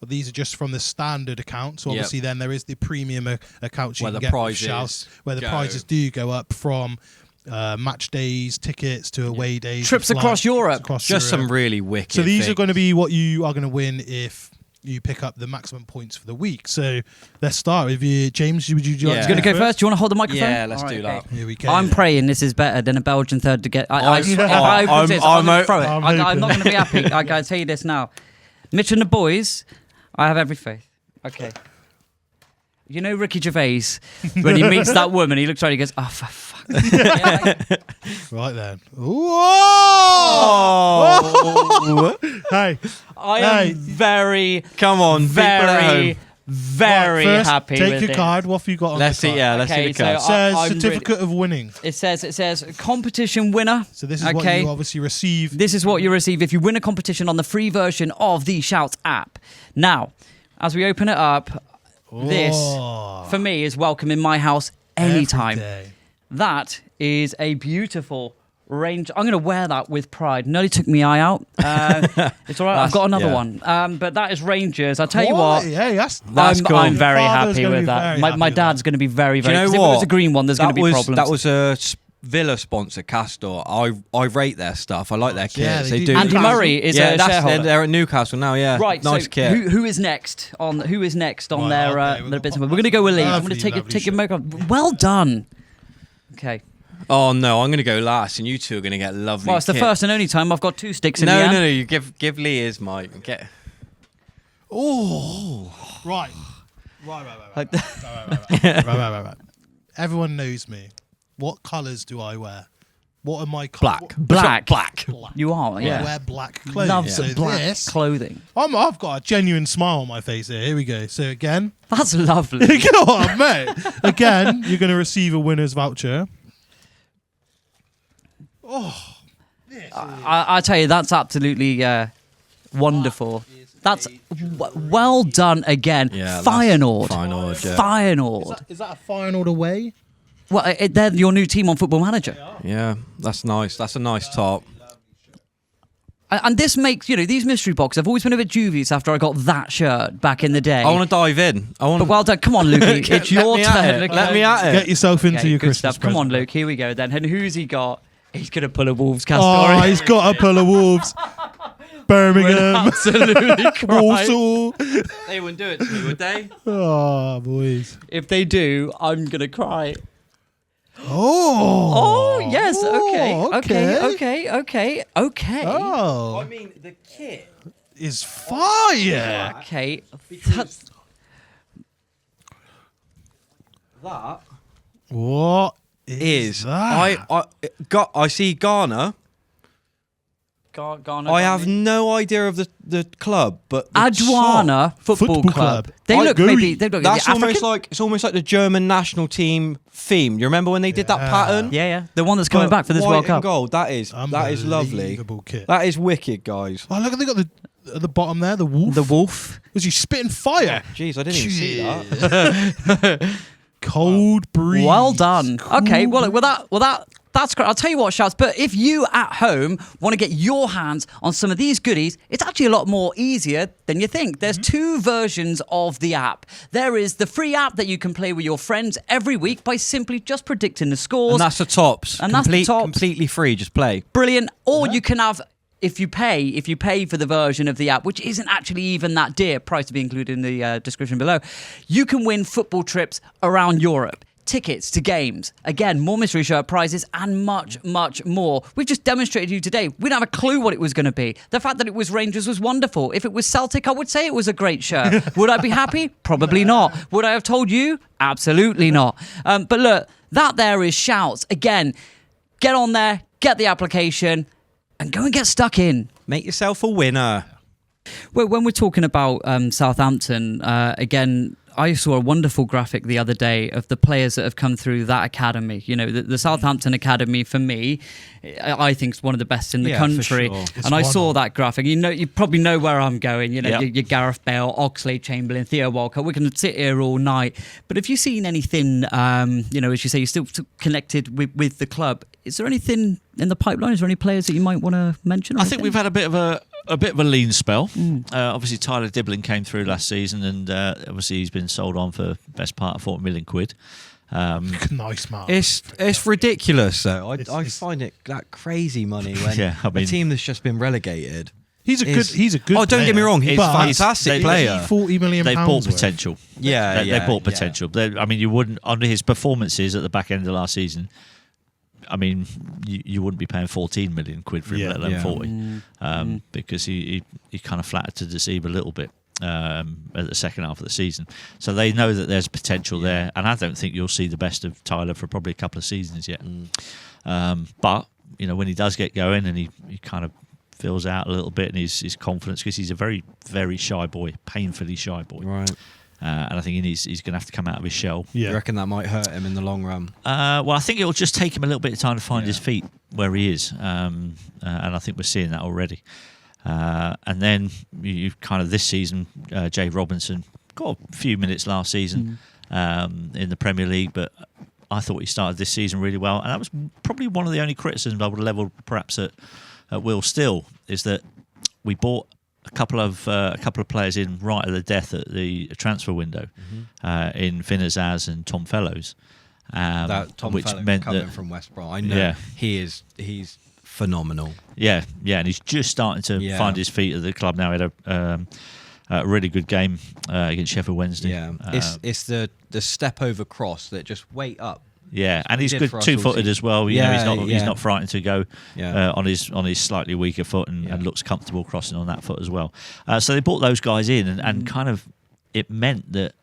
These are just from the standard account. So obviously then there is the premium accounts you where can the get prizes where the prizes do go up from match days, tickets to away days. Trips across Europe. Just some really wicked So these things. are going to be what you are going to win if you pick up the maximum points for the week. So let's start with you, James. Would you like to going to go first? Do you want to hold the microphone? Yeah, let's do that. Here we go. I'm praying this is better than a Belgian 3rd to get. I'm not going to be happy. I can tell you this now. Mitch and the boys, I have every faith. Okay. You know Ricky Gervais, when he meets that woman, he looks around, he goes, oh, for fuck. Right then. Whoa! Hey. I am very happy take with your this. card. What have you got on let's the card? see, yeah, let's see the card. It says certificate of winning. It says competition winner. So this is what you obviously receive. This is what you receive if you win a competition on the free version of the Shout app. Now, as we open it up, this, for me, is welcome in my house anytime. That is a beautiful range. I'm going to wear that with pride. Nearly took my eye out. It's all right. I've got another one. But that is Rangers. I'll tell you what. Hey, that's cool. I'm very happy with that. My dad's going to be very, very. Do you know what? If it was a green one, there's going to be problems. That was a Villa sponsor, Castor. I rate their stuff. I like their kits. Yeah, they do. Andy Murray is a shareholder. They're at Newcastle now. Yeah, right. Nice so kit. Who is next on their bits? We're going to go with Lee. I'm going to take your mic off. Well done. Okay. Oh no, I'm going to go last, and you two are going to get lovely. Well, it's the first and only time I've got 2 sticks in the hand. No. You give Lee his mic. Get. Oh, right. Everyone knows me. What colours do I wear? What are my colours? Black. You are. Yeah. I wear black clothing. Loves black clothing. I've got a genuine smile on my face here. Here we go. So again, that's lovely. Go on, mate. Again, you're going to receive a winner's voucher. Oh, I tell you, that's absolutely wonderful. That's well done again. Yeah, Feyenoord. Feyenoord. Is that a Feyenoord away? Well, they're your new team on Football Manager. Yeah, that's nice. That's a nice top. And this makes, these mystery boxes, I've always been a bit dubious after I got that shirt back in the day. I want to dive in. But well done. Come on, Lukey. It's your turn. Let me at it. Get yourself into your Christmas stuff. Come on, Luke. Here we go then. And who's he got? He's going to pull a Wolves cast. Oh, he's got a pull of Wolves. Birmingham. Absolutely Walsall. They wouldn't do it to me, would they? Oh, boys. If they do, I'm going to cry. Oh. Oh, yes. Okay. Oh. I mean, the kit is fire. Okay. That What is that? I see Ghana. I have no idea of the club, but Adwana Football Club. They look maybe. They look. That's almost like the German national team theme. You remember when they did that pattern? Yeah. The one that's coming back for this World Cup. Gold. That is lovely. Kit. That is wicked, guys. Oh, look, they got at the bottom there, the wolf. The wolf. Was he spitting fire? Jeez, I didn't even see that. Cold breeze. Well done. Cool. Okay, that's great. I'll tell you what, Shouts, but if you at home want to get your hands on some of these goodies, it's actually a lot more easier than you think. There's two versions of the app. There is the free app that you can play with your friends every week by simply just predicting the scores. And that's the tops. And that's the tops. Completely free, just play. Brilliant. Or you can have... If you pay for the version of the app, which isn't actually even that dear, price to be included in the description below, you can win football trips around Europe, tickets to games, again, more mystery shirt prizes, and much, much more. We've just demonstrated to you today. We didn't have a clue what it was going to be. The fact that it was Rangers was wonderful. If it was Celtic, I would say it was a great shirt. Would I be happy? Probably not. Would I have told you? Absolutely not. But look, that there is Shouts. Again, get on there, get the application, and go and get stuck in. Make yourself a winner. Well, when we're talking about Southampton, again, I saw a wonderful graphic the other day of the players that have come through that academy. You know, the Southampton academy, for me, I think is one of the best in the country. For sure. And I saw that graphic. You probably know where I'm going. You know, your Gareth Bale, Oxlade-Chamberlain, Theo Walcott. We can sit here all night. But have you seen anything, as you say, you're still connected with the club. Is there anything in the pipeline? Is there any players that you might want to mention? I think we've had a bit of a lean spell. Obviously, Tyler Diblin came through last season, and obviously he's been sold on for best part of £40 million. Nice, man. It's ridiculous, though. I find it that crazy money when a team that's just been relegated. He's a good. Oh, don't get me wrong. He's a fantastic player. £40 million. They bought potential. Worth. They bought potential. I mean, you wouldn't under his performances at the back end of last season. I mean, you wouldn't be paying £14 million for him, let alone 40, because he kind of flattered to deceive a little bit at the second half of the season. So they know that there's potential there, and I don't think you'll see the best of Tyler for probably a couple of seasons yet. But when he does get going and he kind of fills out a little bit and his confidence, because he's a very, very shy boy, painfully shy boy. Right. And I think he's going to have to come out of his shell. Yeah. You reckon that might hurt him in the long run? Well, I think it will just take him a little bit of time to find his feet where he is. And I think we're seeing that already. And then you kind of this season, Jay Robinson got a few minutes last season in the Premier League, but I thought he started this season really well. And that was probably one of the only criticisms I would have levelled perhaps at Will Still, is that we bought a couple of players in right at the death at the transfer window in Finn Azaz and Tom Fellows. That Tom which Fellows meant coming that, from West Brom. I know he's phenomenal. Yeah, and he's just starting to find his feet at the club now. He had a really good game against Sheffield Wednesday. Yeah, it's the step over cross that just wait up. Yeah, and he's good two-footed as well. He's not frightened to go on his slightly weaker foot and looks comfortable crossing on that foot as well. So they brought those guys in, and kind of it meant that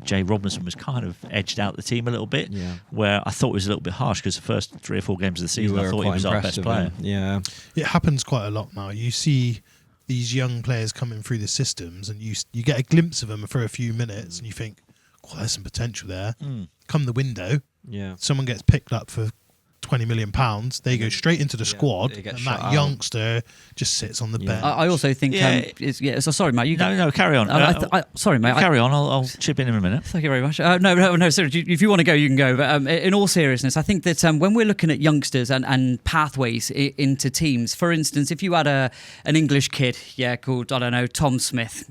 Jay Robinson was kind of edged out the team a little bit. Yeah. Where I thought it was a little bit harsh, because the first 3 or 4 games of the season I thought he was our best player. Yeah, it happens quite a lot now. You see these young players coming through the systems, and you get a glimpse of them for a few minutes, and you think, "Oh, there's some potential there." Come the window. Yeah, someone gets picked up for £20 million. They go straight into the squad, and that youngster just sits on the bench. I also think. So sorry, mate. No, carry on. Sorry, mate. Carry on. I'll chip in a minute. Thank you very much. No. Sorry, if you want to go, you can go. But in all seriousness, I think that when we're looking at youngsters and pathways into teams, for instance, if you had an English kid, called, I don't know, Tom Smith,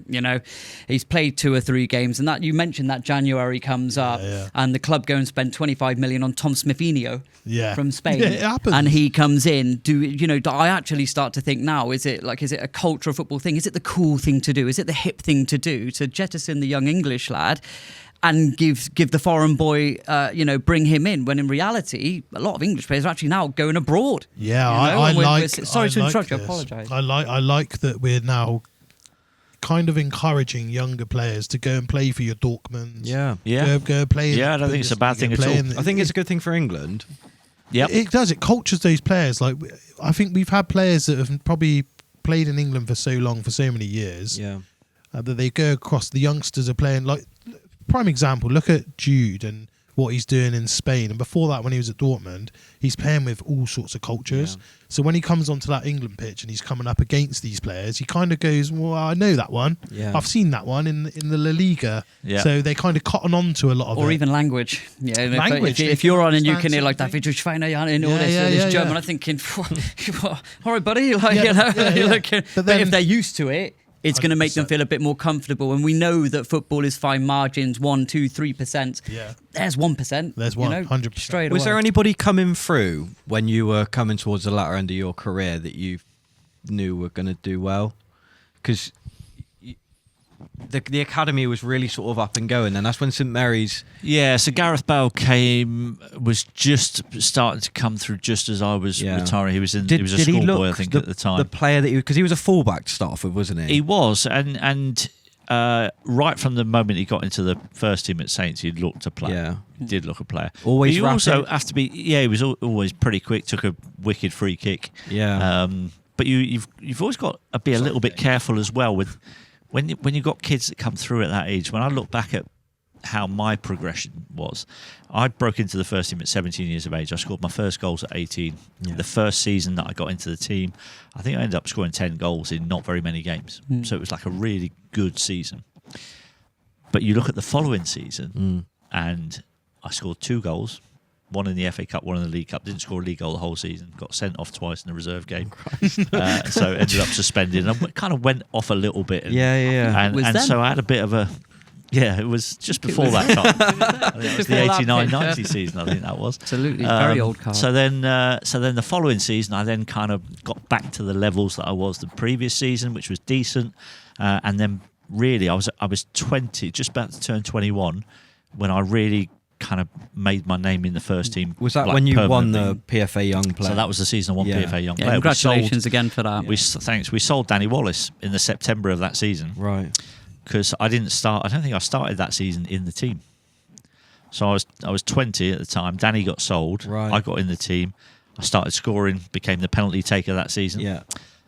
he's played 2 or 3 games, and that you mentioned that January comes up, and the club go and spend £25 million on Tom Smithinho. From Spain, it happens. And he comes in. Do I actually start to think now? Is it a cultural football thing? Is it the cool thing to do? Is it the hip thing to do, to jettison the young English lad and give the foreign boy, bring him in? When in reality, a lot of English players are actually now going abroad. Yeah, sorry to interrupt you. I apologise. I like that we're now kind of encouraging younger players to go and play for your Dortmunds. Yeah. Go play. I don't think it's a bad thing at all. I think it's a good thing for England. Yep. It does. It cultures those players. Like, I think we've had players that have probably played in England for so long, for so many years, that they go across. The youngsters are playing. Like, prime example, look at Jude and what he's doing in Spain. And before that, when he was at Dortmund, he's playing with all sorts of cultures. Yeah. So when he comes onto that England pitch and he's coming up against these players, he kind of goes, well, I know that one. Yeah. I've seen that one in the La Liga. Yeah. So they kind of cotton on to a lot of it. Or even language. Yeah, language. If you're on and you can hear like that, and all this German, I'm thinking, all right, buddy. But if they're used to it, it's going to make them feel a bit more comfortable. And we know that football is fine margins, 1%, 2%, 3%. Yeah. There's 1%. There's 100%. Straight away. Was there anybody coming through when you were coming towards the latter end of your career that you knew were going to do well? Because the academy was really sort of up and going, and that's when St Mary's... Yeah, so Gareth Bale was just starting to come through just as I was retiring. He was a schoolboy, I think, at the time. The player that because he was a fullback to start off with, wasn't he? He was, and right from the moment he got into the first team at Saints, he looked a player. Yeah. He did look a player. Always he rapid. Also have to be. Yeah, he was always pretty quick. Took a wicked free kick. Yeah. But you've always got to be a little bit careful as well with. When you've got kids that come through at that age, when I look back at how my progression was, I broke into the first team at 17 years of age. I scored my first goals at 18. Yeah. The first season that I got into the team, I think I ended up scoring 10 goals in not very many games. So it was like a really good season. But you look at the following season, and I scored 2 goals. One in the FA Cup, one in the League Cup. Didn't score a league goal the whole season. Got sent off twice in the reserve game. So ended up suspended. And I kind of went off a little bit. And so I had a bit of a... Yeah, it was just before that time. I think it was the 89-90 season, I think that was. Absolutely, very old car. So then the following season, I then kind of got back to the levels that I was the previous season, which was decent. And then really, I was 20, just about to turn 21, when I really... kind of made my name in the first team. Was that when you won the PFA Young Player? So that was the season I won PFA Young Player. Congratulations again for that. Thanks. We sold Danny Wallace in the September of that season. Right. Because I don't think I started that season in the team. So I was 20 at the time. Danny got sold. Right. I got in the team. I started scoring, became the penalty taker that season. Yeah.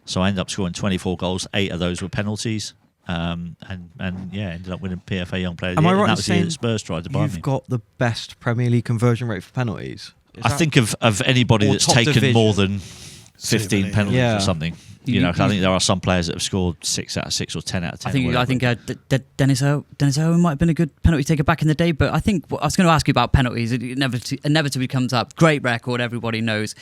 So I ended up scoring 24 goals. 8 of those were penalties. Ended up winning PFA Young Player of the Year. Am I right in saying that Spurs tried to buy me? You've got the best Premier League conversion rate for penalties? I think of anybody that's taken division. More than 15 penalties or something. I think there are some players that have scored 6 out of 6 or 10 out of 10. I think Dennis Owen might have been a good penalty taker back in the day. But I think I was going to ask you about penalties. It inevitably comes up. Great record, everybody knows.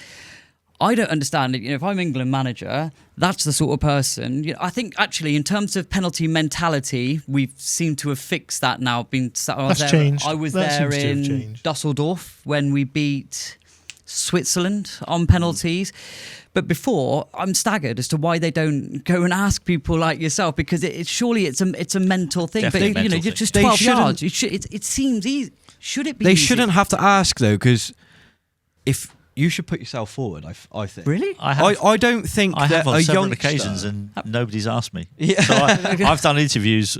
I don't understand it. If I'm England manager, that's the sort of person. I think actually, in terms of penalty mentality, we've seemed to have fixed that now. Changed. I was there in Dusseldorf when we beat Switzerland on penalties. But before, I'm staggered as to why they don't go and ask people like yourself, because surely it's a mental thing. Definitely but you're just 12 yards. It seems easy. Should it be? They easy? shouldn't have to ask though, because if you should put yourself forward, I think. Really? I don't think I that have on a several youngster... occasions and nobody's asked me. Yeah. So I've done interviews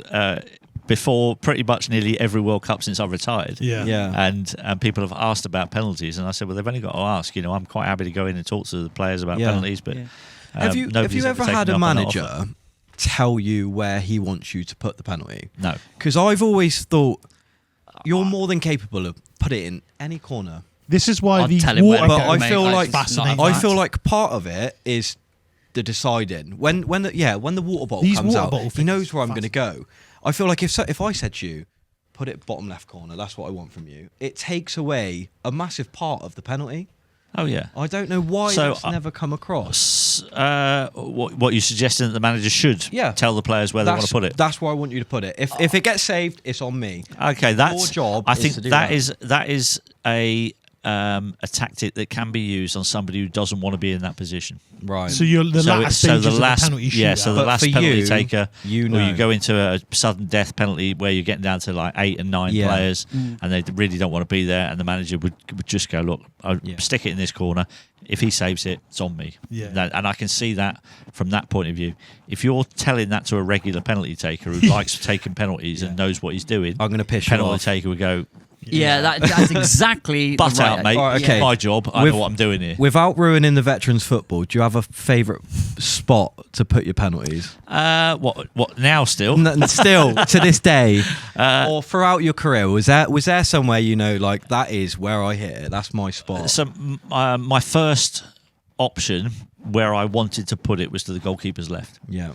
before pretty much nearly every World Cup since I've retired. Yeah. And people have asked about penalties, and I said, well, they've only got to ask. I'm quite happy to go in and talk to the players about penalties, but have you ever had a manager tell you where he wants you to put the penalty? No. Because I've always thought you're more than capable of put it in any corner. This is why I'll these tell him where water to go, I mate. feel like fascinating. I feel like part of it is the deciding. When the water bottle These comes water out, bottle he knows where I'm things going to go. I feel like if I said to you, put it bottom left corner, that's what I want from you, it takes away a massive part of the penalty. Oh yeah. I don't know why that's never come across. What you suggesting that the manager should tell the players where they want to put it? That's where I want you to put it. If it gets saved, it's on me. Okay, that's your job. I think to do that is a tactic that can be used on somebody who doesn't want to be in that position. Right. So you're the last stages of the penalty shootout. So the last penalty taker, or you go into a sudden death penalty where you're getting down to like 8 and 9 players, and they really don't want to be there, and the manager would just go, look, I'll stick it in this corner. If he saves it, it's on me. Yeah. And I can see that from that point of view. If you're telling that to a regular penalty taker who likes taking penalties and knows what he's doing, I'm going to piss you penalty off. taker would go, That's exactly Butt the out, mate. Right, okay. My job. I know what I'm doing here. Without ruining the veterans football, do you have a favourite spot to put your penalties? What now? Still, Still to this day, or throughout your career, was there somewhere like that is where I hit it? That's my spot. So my first option where I wanted to put it was to the goalkeeper's left. Yeah.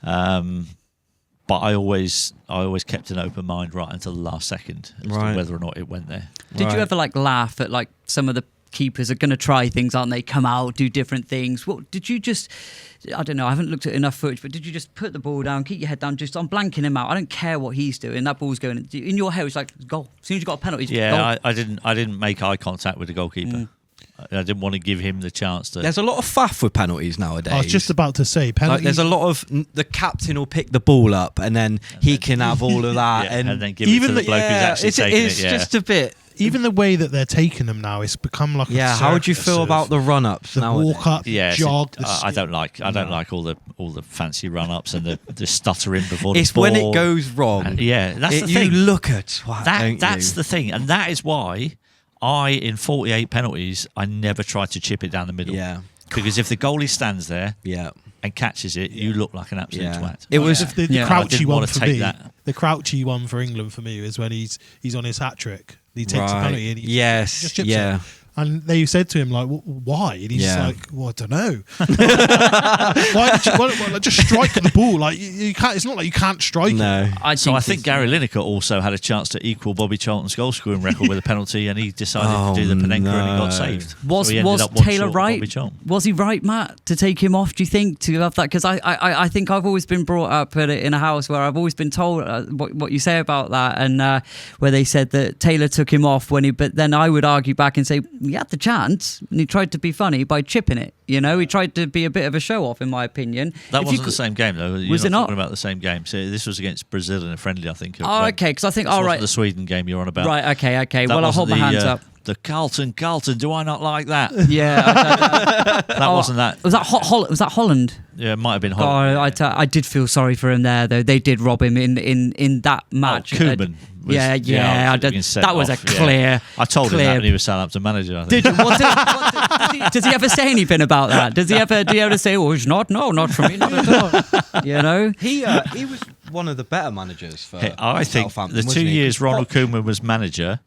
But I always kept an open mind right until the last second as to whether or not it went there. Did you ever laugh at some of the keepers are going to try things, aren't they? Come out, do different things. What did you just? I don't know. I haven't looked at enough footage, but did you just put the ball down, keep your head down? I'm blanking him out. I don't care what he's doing. That ball's going in your head. It's like goal. As soon as you got a penalty, Yeah, goal. I didn't make eye contact with the goalkeeper. I didn't want to give him the chance to. There's a lot of faff with penalties nowadays. I was just about to say penalties. There's a lot of the captain will pick the ball up and then he can have all of that, and then give it to the bloke who's actually taking it. It's just a bit. Even the way that they're taking them now, it's become like a how would you feel about the run-ups the nowadays? walk up, jog? I don't like all the fancy run-ups and the stuttering before the ball. It's when it goes wrong. And that's the you thing. You look at twat, that's the thing, and that is why in 48 penalties I never tried to chip it down the middle. Yeah, because if the goalie stands there, yeah, and catches it, you look like an absolute twat. It was the Crouchy one for me. That. The Crouchy one for England for me is when he's on his hat trick. He takes a penalty and he just chips it. And they said to him why? And he's like, well, I don't know. Why did you just strike the ball? Like you can't. It's not like you can't strike it. I think Gary Lineker also had a chance to equal Bobby Charlton's goal scoring record with a penalty, and he decided to do the Panenka and he got saved. Was Taylor right? Was he right, Matt, to take him off? Do you think to have that? Because I think I've always been brought up in a house where I've always been told what you say about that, and where they said that Taylor took him off but then I would argue back and say he had the chance and he tried to be funny by chipping it. He tried to be a bit of a show off, in my opinion. That wasn't the same game, though. Was it not? Talking about the same game. So this was against Brazil in a friendly, I think. Oh, okay. Because I think, all right, the Sweden game you're on about. Right. Okay. Well, I'll hold my hands up. The Carlton. Do I not like that? Yeah, that wasn't that. Was that Was that Holland? Yeah, it might have been Holland. I did feel sorry for him there, though. They did rob him in that match. Koeman. That was a clear. I told him that when he was Southampton manager. I think. Did you? Does he ever say anything about that? Do you ever say, "Oh, it's not for me, not at all"? He was one of the better managers for. I think the 2 years Ronald Koeman was manager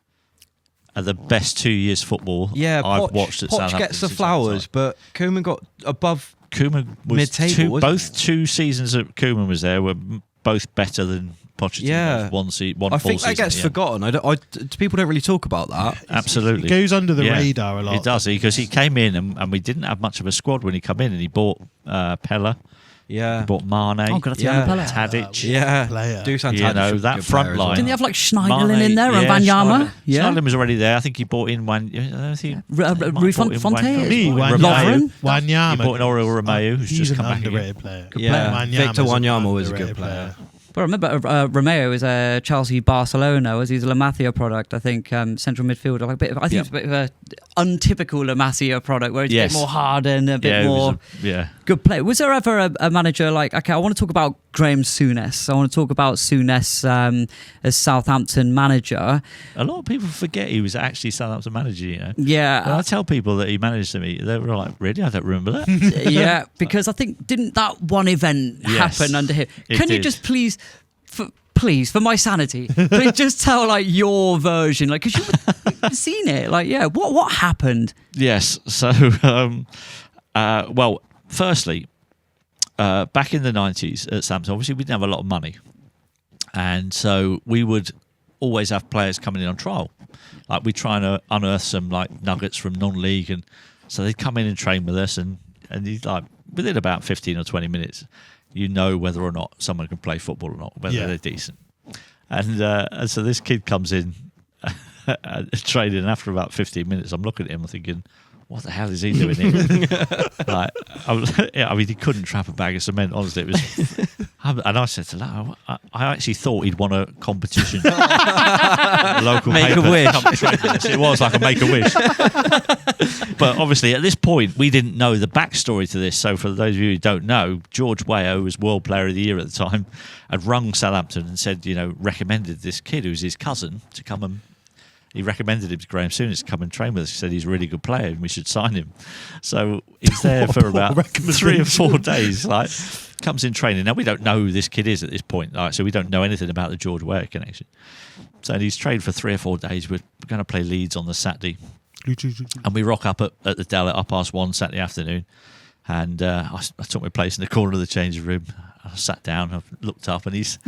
are the best 2 years football I've watched at Southampton. Poch gets the flowers, but Koeman got above. Koeman was mid-table. Both 2 seasons that Koeman was there were both better than Pochettino. One full I think that gets forgotten. People don't really talk about that. Absolutely, it goes under the radar a lot. It does, because he came in and we didn't have much of a squad when he came in, and he bought Pella. Yeah, he bought Mane. Tadic. Dusan Tadic. That front line. Didn't he have Schneiderlin in there and Wanyama? Schneiderlin was already there. I think he bought in Rui Fonte. Wanyama. He bought in Oriol Romeu, who's just come back again. Underrated player. Victor Wanyama was a good player. But I remember Romeo was a Chelsea Barcelona, was he's a La Masia product, I think, central midfielder. I think it's a bit of a untypical La Masia product, where it's a bit more hard and a bit more good play. Was there ever a manager okay, I want to talk about Graham Souness. I want to talk about Souness as Southampton manager. A lot of people forget he was actually Southampton manager, Yeah. When I tell people that he managed me, they were like, really? I don't remember that. Yeah, because I think, didn't that one event happen under him? Can you just please, for my sanity, please just tell your version, because you've seen it. What happened? Yes. So, well, firstly, back in the 90s at Southampton, obviously we didn't have a lot of money, and so we would always have players coming in on trial. We'd try and unearth some nuggets from non-league, and so they'd come in and train with us, and within about 15 or 20 minutes, whether or not someone can play football or not, whether they're decent. And so this kid comes in training, and after about 15 minutes, I'm looking at him, I'm thinking, what the hell is he doing here? He couldn't trap a bag of cement, honestly. It was, and I said to that, I actually thought he'd won a competition. A local Make paper a wish. It was like a make a wish. But obviously, at this point, we didn't know the backstory to this. So for those of you who don't know, George Weah, who was World Player of the Year at the time, had rung Southampton and said, recommended this kid who's his cousin to come and he recommended him to Graham Souness to come and train with us. He said he's a really good player and we should sign him. So he's there for about 3 or 4 days. Like, comes in training. Now, we don't know who this kid is at this point, like, so we don't know anything about the George Weah connection. So he's trained for 3 or 4 days. We're going to play Leeds on the Saturday. And we rock up at the Dell at 1:30 Saturday afternoon. And I took my place in the corner of the changing room. I sat down, I looked up, and he's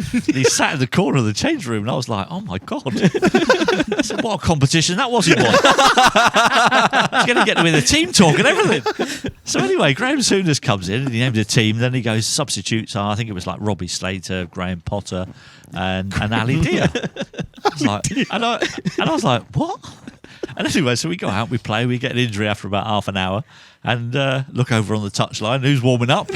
sat in the corner of the change room, and I was like, "Oh my god!" I said, "What a competition that was!" He was going to get them in the team talk and everything. So anyway, Graham Souness comes in and he named a team. Then he goes, substitutes are, I think it was like Robbie Slater, Graham Potter, and Ali Dia. And I was like, "What?" And anyway, so we go out, we play, we get an injury after about half an hour, and look over on the touchline. Who's warming up?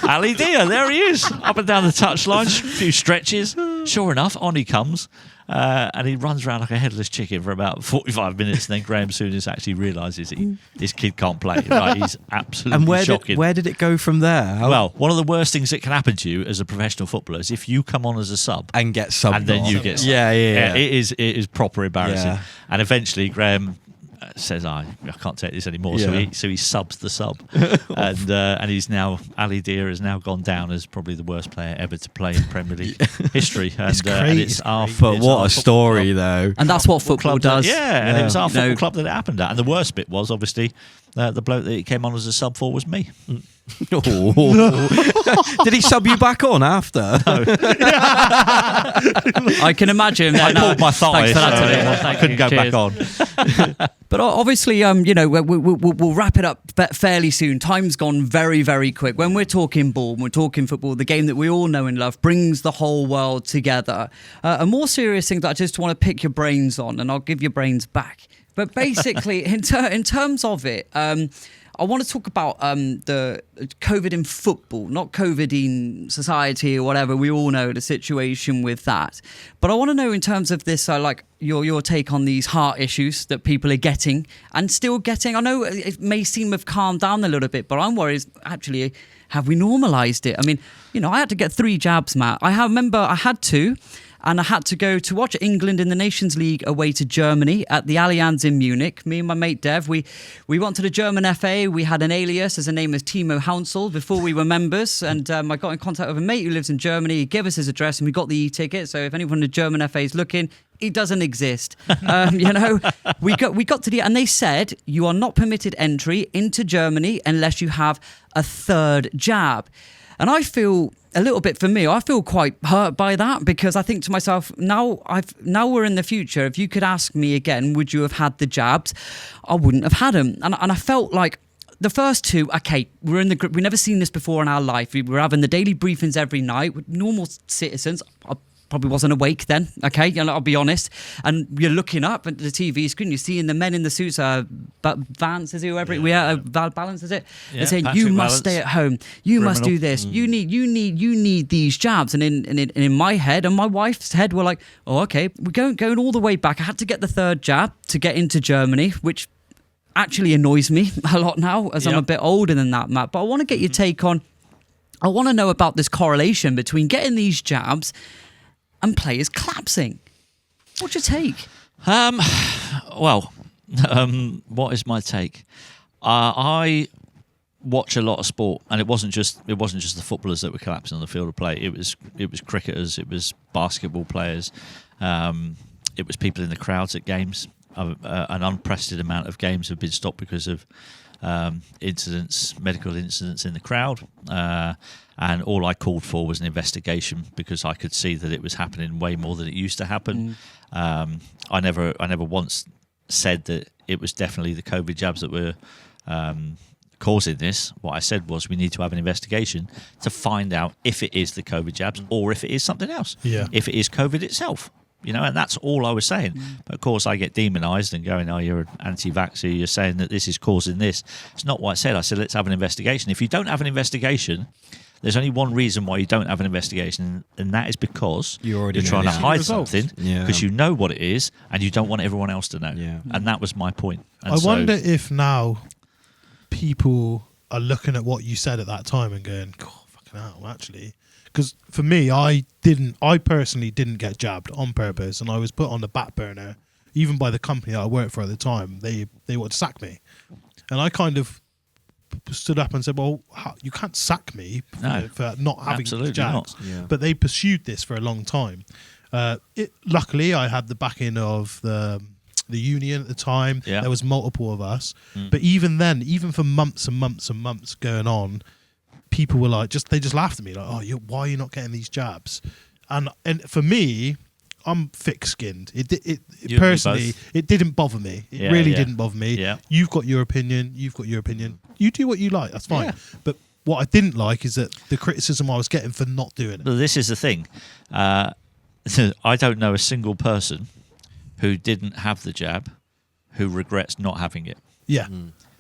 Ali Dia, there he is, up and down the touchline, a few stretches. Sure enough, on he comes, and he runs around like a headless chicken for about 45 minutes, and then Graham Souness actually realises that this kid can't play. Right? He's absolutely shocking. Where did it go from there? Well, one of the worst things that can happen to you as a professional footballer is if you come on as a sub and get subbed, and then you get subbed. Yeah. It is proper embarrassing. Yeah. And eventually Graham says, I can't take this anymore. Yeah. So he subs the sub, and he's now, Ali Dia has now gone down as probably the worst player ever to play in Premier League history. And it's our but what a story though. And that's what football does. And it was our football club that it happened at. And the worst bit was obviously the bloke that he came on as a sub for was me. Did he sub you back on after? No. I can imagine. I pulled my thigh, Thanks for that so today. I couldn't go back on. But obviously, we'll wrap it up fairly soon. Time's gone very, very quick. When we're talking ball, when we're talking football, the game that we all know and love brings the whole world together. A more serious thing that I just want to pick your brains on, and I'll give your brains back. But basically, in terms of it, I want to talk about the COVID in football, not COVID in society or whatever. We all know the situation with that. But I want to know in terms of this, like your take on these heart issues that people are getting and still getting. I know it may seem to have calmed down a little bit, but I'm worried, actually, have we normalised it? I mean, I had to get 3 jabs, Matt. I remember I had 2. And I had to go to watch England in the Nations League away to Germany at the Allianz in Munich. Me and my mate Dev, we went to the German FA. We had an alias as a name as Timo Hounsel before we were members. And I got in contact with a mate who lives in Germany. He gave us his address and we got the e-ticket. So if anyone in the German FA is looking, it doesn't exist. We got to the, and they said you are not permitted entry into Germany unless you have a 3rd jab. And I feel a little bit, for me, I feel quite hurt by that, because I think to myself, now we're in the future. If you could ask me again, would you have had the jabs? I wouldn't have had them. And I felt like the first 2, okay, we're in the group. We've never seen this before in our life. We were having the daily briefings every night with normal citizens. I probably wasn't awake then, okay? I'll be honest. And you're looking up at the TV screen, you're seeing the men in the suits, Vance, is it, whoever Balance, is it? They're saying, Patrick you must Balance. stay at home. You must do this. You need these jabs. And in my head and my wife's head, we're like, oh, okay, we're going all the way back. I had to get the 3rd jab to get into Germany, which actually annoys me a lot now, as I'm a bit older than that, Matt. But I want to get your take on, I want to know about this correlation between getting these jabs and players collapsing. What's your take? What is my take? I watch a lot of sport, and it wasn't just the footballers that were collapsing on the field of play. It was cricketers, it was basketball players, it was people in the crowds at games. An unprecedented amount of games have been stopped because of medical incidents in the crowd. And all I called for was an investigation, because I could see that it was happening way more than it used to happen. I never once said that it was definitely the COVID jabs that were causing this. What I said was we need to have an investigation to find out if it is the COVID jabs or if it is something else. Yeah. If it is COVID itself. And that's all I was saying. But of course, I get demonised and going, oh, you're an anti-vaxxer, you're saying that this is causing this. It's not what I said. I said, let's have an investigation. If you don't have an investigation, there's only one reason why you don't have an investigation, and that is because you're trying to hide something, because you know what it is, and you don't want everyone else to know. Yeah. And that was my point. And I wonder if now people are looking at what you said at that time and going, God, fucking hell, actually. Because for me, I personally didn't get jabbed on purpose, and I was put on the back burner even by the company that I worked for at the time, they wanted to sack me. And I kind of stood up and said, well, you can't sack me for not having the jabs. Yeah. But they pursued this for a long time. Luckily, I had the backing of the union at the time. Yeah. There was multiple of us. But even then, even for months and months and months going on, people were like, they just laughed at me, like, oh, why are you not getting these jabs? And for me, I'm thick-skinned. It personally, it didn't bother me. It really didn't bother me. Yeah. You've got your opinion. You've got your opinion. You do what you like. That's fine. Yeah. But what I didn't like is that the criticism I was getting for not doing it. But this is the thing. I don't know a single person who didn't have the jab who regrets not having it. Yeah.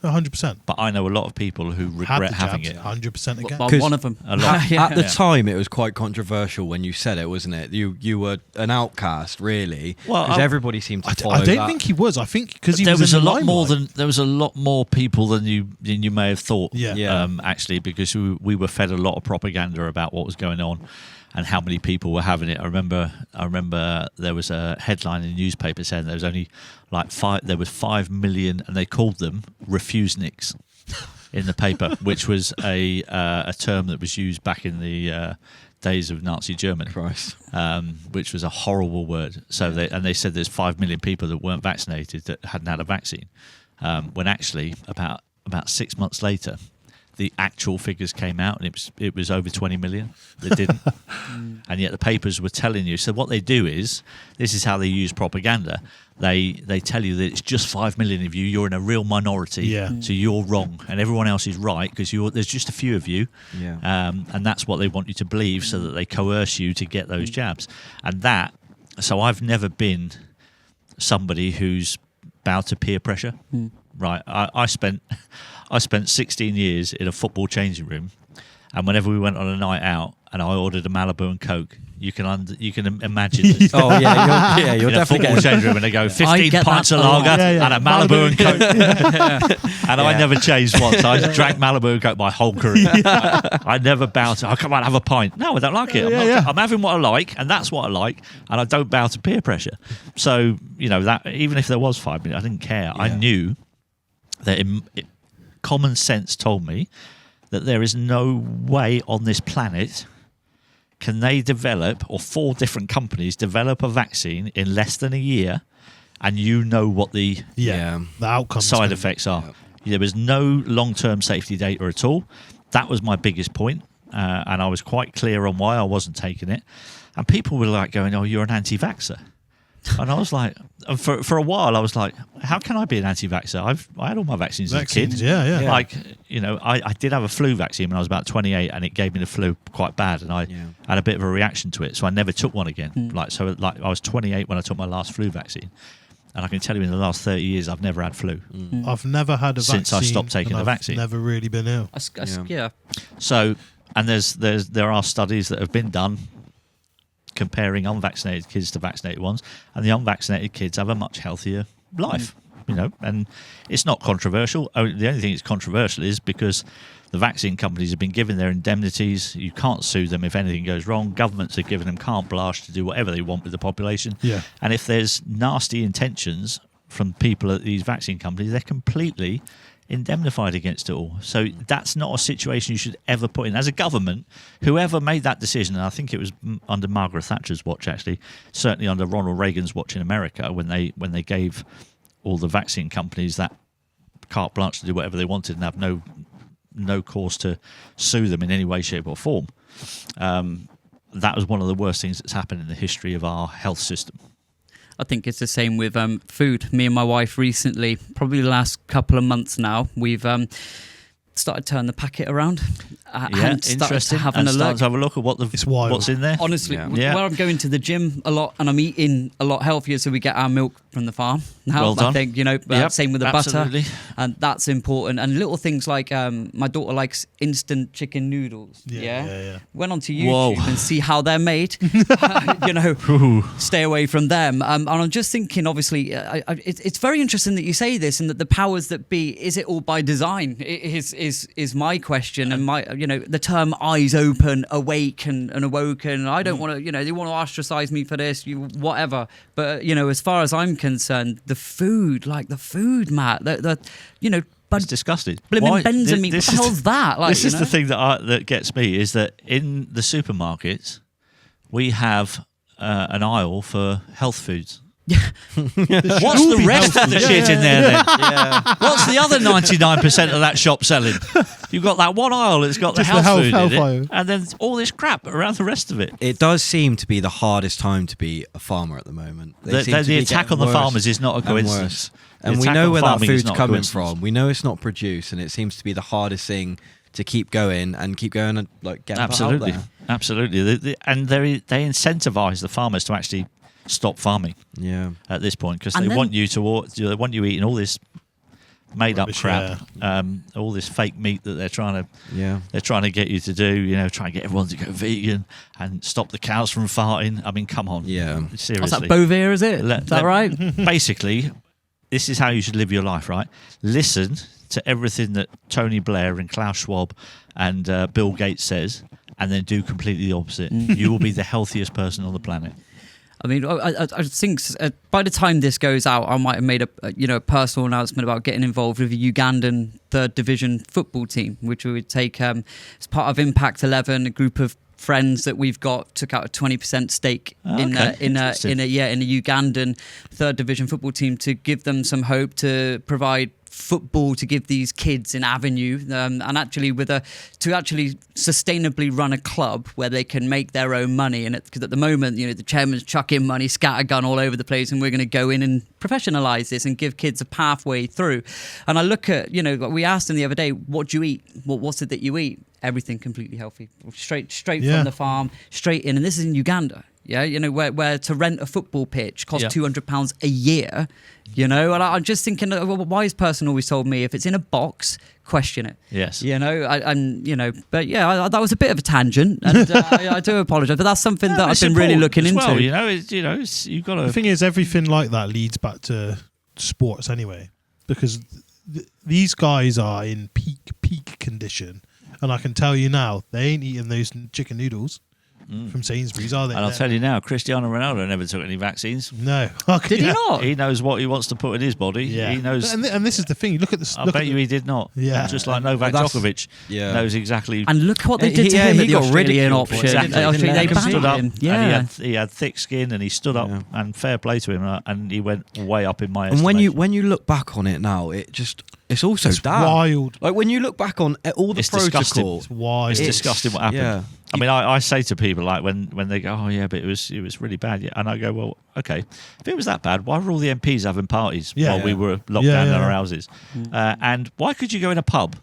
100%. But I know a lot of people who regret having it. 100% again. Well, one of them. A lot. At the time, it was quite controversial when you said it, wasn't it? You were an outcast, really, because everybody seemed to follow I don't that. think he was. I think because he there was was in a the lot more limelight. there was a lot more people than you may have thought. Yeah. Actually, because we were fed a lot of propaganda about what was going on and how many people were having it. I remember there was a headline in the newspaper saying there was only there was 5 million, and they called them refuseniks in the paper, which was a term that was used back in the days of Nazi Germany, which was a horrible word. So they said there's 5 million people that weren't vaccinated that hadn't had a vaccine, when actually about 6 months later, the actual figures came out, and it was over 20 million that didn't. And yet the papers were telling you. So what they do is, this is how they use propaganda. They tell you that it's just 5 million of you. You're in a real minority, so you're wrong, and everyone else is right because there's just a few of you. And that's what they want you to believe, so that they coerce you to get those jabs. And so I've never been somebody who's bowed to peer pressure. Right, I spent 16 years in a football changing room, and whenever we went on a night out and I ordered a Malibu and Coke, you can imagine. This. Oh yeah, you're in a definitely football changing room, and they go 15 pints of lager and a Malibu and Coke. And I never changed once. I drank Malibu and Coke my whole career. I never bowed to, come on, have a pint. No, I don't like it. I'm having what I like, and that's what I like, and I don't bow to peer pressure. So that even if there was 5 million, I didn't care. I knew that common sense told me that there is no way on this planet can they develop, or 4 different companies develop a vaccine in less than a year, and what the outcome side effects are. There was no long-term safety data at all. That was my biggest point, and I was quite clear on why I wasn't taking it. And people were like going, "Oh, you're an anti-vaxxer." And I was like, for a while, I was like, how can I be an anti-vaxxer? I had all my vaccines as a kid. Yeah. Like, I did have a flu vaccine when I was about 28, and it gave me the flu quite bad, and I had a bit of a reaction to it, so I never took one again. I was 28 when I took my last flu vaccine, and I can tell you in the last 30 years, I've never had flu. I've never had a vaccine since I stopped taking the vaccine. Never really been ill. So, and there are studies that have been done comparing unvaccinated kids to vaccinated ones, and the unvaccinated kids have a much healthier life, and it's not controversial. The only thing that's controversial is because the vaccine companies have been given their indemnities. You can't sue them if anything goes wrong. Governments are giving them carte blanche to do whatever they want with the population. And if there's nasty intentions from people at these vaccine companies, they're completely indemnified against it all. So that's not a situation you should ever put in. As a government, whoever made that decision, and I think it was under Margaret Thatcher's watch, actually, certainly under Ronald Reagan's watch in America, when they gave all the vaccine companies that carte blanche to do whatever they wanted and have no cause to sue them in any way, shape or form. That was one of the worst things that's happened in the history of our health system. I think it's the same with food. Me and my wife recently, probably the last couple of months now, we've started turning the packet around. Interesting. To start to have a look at what's in there. Honestly, where I'm going to the gym a lot and I'm eating a lot healthier, so we get our milk from the farm now. Well done. I think, same with the absolutely. butter, and that's important. And little things like my daughter likes instant chicken noodles. Went onto YouTube and see how they're made. Stay away from them. And I'm just thinking, obviously, it's very interesting that you say this, and that the powers that be, is it all by design? Is my question, and my the term eyes open, awake and awoken. I don't want to, they want to ostracize me for this, whatever. But, as far as I'm concerned, the food, Matt, it's disgusting. Blimmin' Benjamin meat. What the hell's that? This is the thing that gets me, is that in the supermarkets, we have an aisle for health foods. What's the rest of the shit in there then? Yeah. What's the other 99% of that shop selling? You've got that one aisle that's got the health food in it, and then all this crap around the rest of it. It does seem to be the hardest time to be a farmer at the moment. The attack on the farmers is not a coincidence. And we know where that food's coming from. We know it's not produced, and it seems to be the hardest thing to keep going and get absolutely, out there. Absolutely. And they incentivize the farmers to actually stop farming. Yeah. At this point, because they want you eating all this made up crap, all this fake meat that they're trying to get you to do. Try and get everyone to go vegan and stop the cows from farting. I mean, come on. Yeah. Seriously. What's that, Bovere, is it? Is that right? Basically, this is how you should live your life, right? Listen to everything that Tony Blair and Klaus Schwab and Bill Gates says, and then do completely the opposite. You will be the healthiest person on the planet. I mean, I think by the time this goes out, I might have made a personal announcement about getting involved with a Ugandan third division football team, which we would take as part of Impact 11, a group of friends that we've got took out a 20% stake in a Ugandan third division football team to give them some hope, to provide football, to give these kids an avenue, and actually to actually sustainably run a club where they can make their own money. And because at the moment, the chairman's chucking money scattergun all over the place, and we're going to go in and professionalize this and give kids a pathway through. And I look at, we asked them the other day, what do you eat? What's it that you eat? Everything completely healthy, straight from the farm, straight in. And this is in Uganda. Yeah, where to rent a football pitch costs £200 a year, and I'm just thinking, a wise person always told me, if it's in a box, question it. Yes. But that was a bit of a tangent, and I do apologise, but that's something that I've been really looking into. Well, you've got to. The thing is, everything like that leads back to sports anyway, because these guys are in peak condition, and I can tell you now, they ain't eating those chicken noodles from Sainsbury's, are they? And I'll tell you now, Cristiano Ronaldo never took any vaccines. No. Did he not? He knows what he wants to put in his body. Yeah. He knows. And this is the thing. You look at the. I bet you he did not. Yeah. Just like Novak Djokovic knows exactly. And look what they did to him at the Australian option. Exactly. They stood up, him. Yeah. And he had thick skin, and he stood up, and fair play to him, and he went way up in my estimation. And when you look back on it now, it's also wild. Like when you look back on all the protocol, it's wild. It's disgusting what happened. Yeah. I mean, I say to people, like when they go, "Oh yeah, but it was really bad," and I go, "Well, okay, if it was that bad, why were all the MPs having parties while we were locked down in our houses? And why could you go in a pub,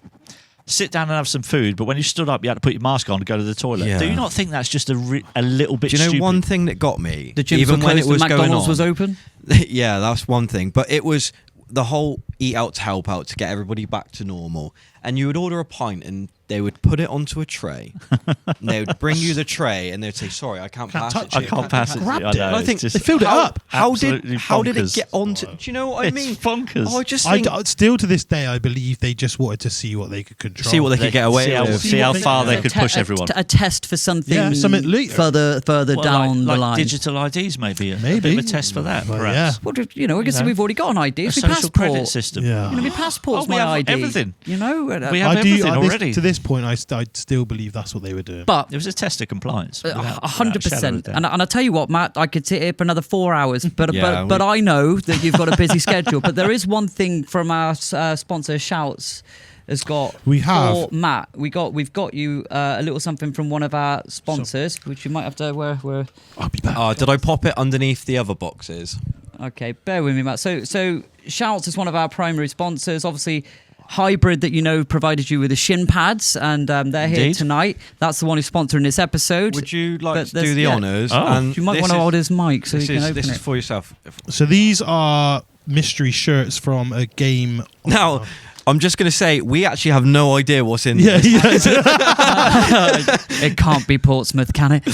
sit down and have some food, but when you stood up, you had to put your mask on to go to the toilet? Yeah. Do you not think that's just a little bit? Do you know stupid? one thing that got me? The gyms even were when it closed was and going McDonald's on, was open. Yeah, that's one thing. But it was the whole eat out to help out to get everybody back to normal. And you would order a pint and they would put it onto a tray. And they would bring you the tray and they'd say, "Sorry, I can't pass it to you." I can't pass it. Grabbed it. I know, I think they filled it up. How did it get onto? Bonkers. Do you know what I mean? It's bonkers. Oh, I just think, still to this day, I believe they just wanted to see what they could control. see what they could get away with. See how far they could push everyone. A test for something, later. further down the line. Digital IDs, maybe a Maybe. bit of a test for that. Well, perhaps. Well, I guess we've already got an ID. A It's my social credit passport. system. Yeah. My passport's we my have ID. everything. We have everything already. To this point, I still believe that's what they were doing. But It was a test of compliance. 100%. And I tell you what, Matt, I could sit here for another 4 hours, but I know that you've got a busy schedule. But there is one thing from our sponsor, Shouts, has got. We have. For Matt, we've got you a little something from one of our sponsors, which you might have to. Where I'll be back. Did I pop it underneath the other boxes? Okay, bear with me, Matt. So Shouts is one of our primary sponsors. Obviously, Hybrid that provided you with the shin pads, and they're here tonight. That's the one who's sponsoring this episode. Would you like to do the honours? You might want to hold his mic so you can open it. This is for yourself. So these are mystery shirts from a game. Now, I'm just going to say we actually have no idea what's in Yeah, this. It can't be Portsmouth, can it?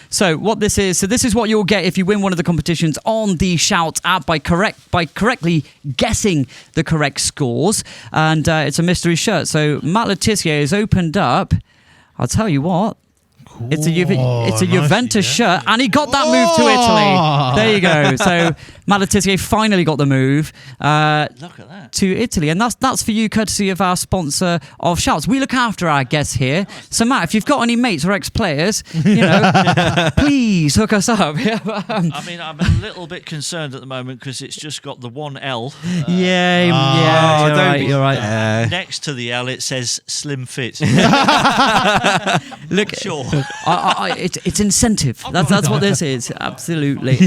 So what this is, this is what you'll get if you win one of the competitions on the Shout app by correctly guessing the correct scores, and it's a mystery shirt. So Matt Le Tissier has opened up. I'll tell you what. It's a Juventus shirt, and he got that move to Italy. There you go. So Matt Le Tissier finally got the move Look at that. to Italy, and that's for you, courtesy of our sponsor of Shouts. We look after our guests here. So Matt, if you've got any mates or ex-players, please hook us up. I mean, I'm a little bit concerned at the moment because it's just got the one L. You're right. Next to the L, it says slim fit. Look, Sure. it's incentive. That's what this is. Absolutely.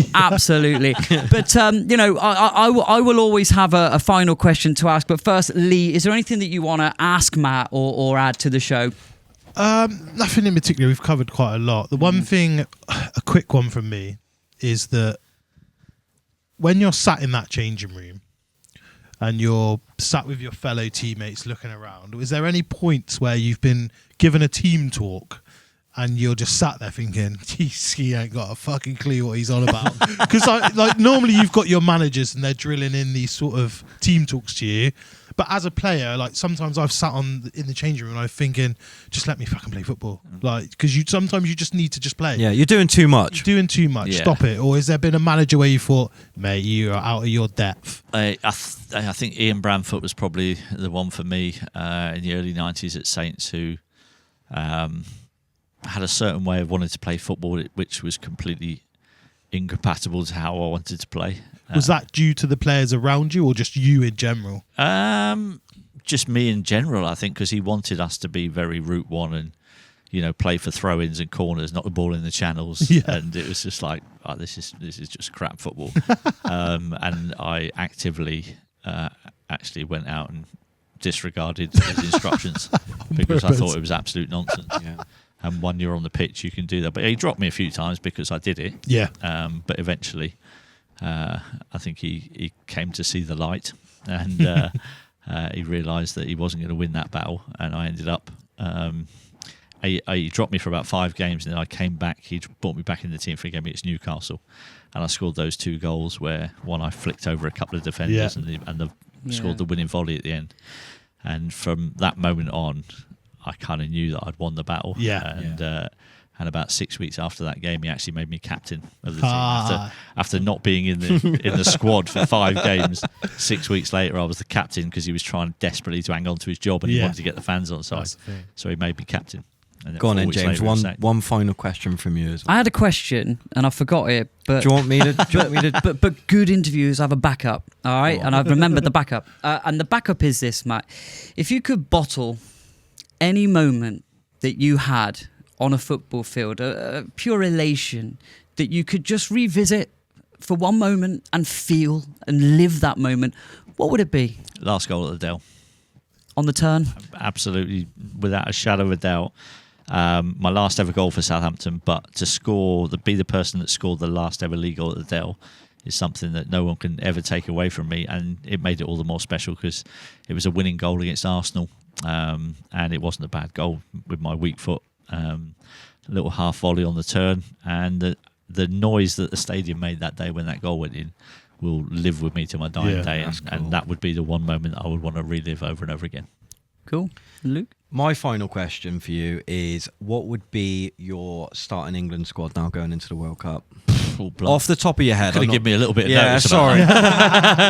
But I will always have a final question to ask. But first, Lee, is there anything that you want to ask Matt or add to the show? Nothing in particular. We've covered quite a lot. The one thing, a quick one from me, is that when you're sat in that changing room and you're sat with your fellow teammates looking around, is there any points where you've been given a team talk and you're just sat there thinking, geez, he ain't got a fucking clue what he's on about? Because normally you've got your managers and they're drilling in these sort of team talks to you. But as a player, sometimes I've sat in the changing room and I'm thinking, just let me fucking play football. Because sometimes you just need to just play. Yeah, you're doing too much. Yeah. Stop it. Or has there been a manager where you thought, mate, you are out of your depth? I think Ian Branfoot was probably the one for me in the early 90s at Saints, who had a certain way of wanting to play football, which was completely incompatible to how I wanted to play. Was that due to the players around you or just you in general? Just me in general, I think, because he wanted us to be very route one and, play for throw-ins and corners, not the ball in the channels. Yeah. And it was just like, oh, this is just crap football. And I actively actually went out and disregarded his instructions because I thought it was absolute nonsense. Yeah. And when you're on the pitch, you can do that. But he dropped me a few times because I did it. Yeah. But eventually, I think he came to see the light, and he realised that he wasn't going to win that battle. And I ended up. He dropped me for about 5 games, and then I came back. He brought me back in the team for a game against Newcastle, and I scored those 2 goals where one I flicked over a couple of defenders and scored the winning volley at the end. And from that moment on, I kind of knew that I'd won the battle. Yeah. And about 6 weeks after that game, he actually made me captain of the team. After not being in the squad for 5 games, 6 weeks later, I was the captain because he was trying desperately to hang on to his job and he wanted to get the fans on side. So he made me captain. Go on then, James. One final question from you as well. I had a question and I forgot it. But do you want me to? But good interviews have a backup, all right? And I've remembered the backup. And the backup is this, Matt. If you could bottle any moment that you had on a football field, a pure elation that you could just revisit for one moment and feel and live that moment, what would it be? Last goal at the Dell. On the turn? Absolutely, without a shadow of a doubt. My last ever goal for Southampton, but to be the person that scored the last ever league goal at the Dell is something that no one can ever take away from me, and it made it all the more special because it was a winning goal against Arsenal, and it wasn't a bad goal with my weak foot. A little half volley on the turn, and the noise that the stadium made that day when that goal went in will live with me to my dying day, and that would be the one moment I would want to relive over and over again. Cool. Luke? My final question for you is, what would be your starting England squad now going into the World Cup? Off the top of your head. Could have given me a little bit of notice. Sorry.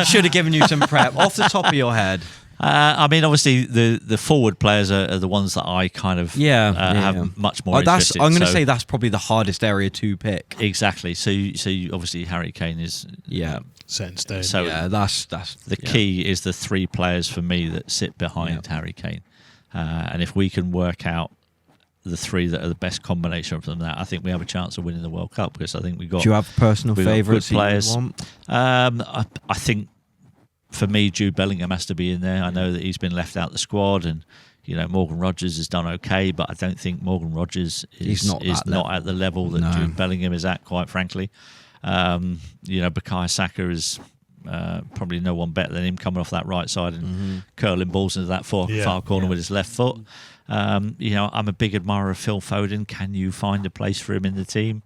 Should have given you some prep. Off the top of your head. I mean, obviously, the forward players are the ones that I kind of have much more interest in. I'm going to say that's probably the hardest area to pick. Exactly. So you obviously, Harry Kane is... set in stone. So that's the key is the 3 players for me that sit behind Harry Kane. And if we can work out the 3 that are the best combination of them, I think we have a chance of winning the World Cup, because I think we got... Do you have personal favourites players? You want? I think for me, Jude Bellingham has to be in there. I know that he's been left out the squad, and Morgan Rogers has done okay, but I don't think Morgan Rogers is not at the level that Jude Bellingham is at, quite frankly. Bukayo Saka is probably no one better than him coming off that right side and curling balls into that far corner with his left foot. I'm a big admirer of Phil Foden. Can you find a place for him in the team?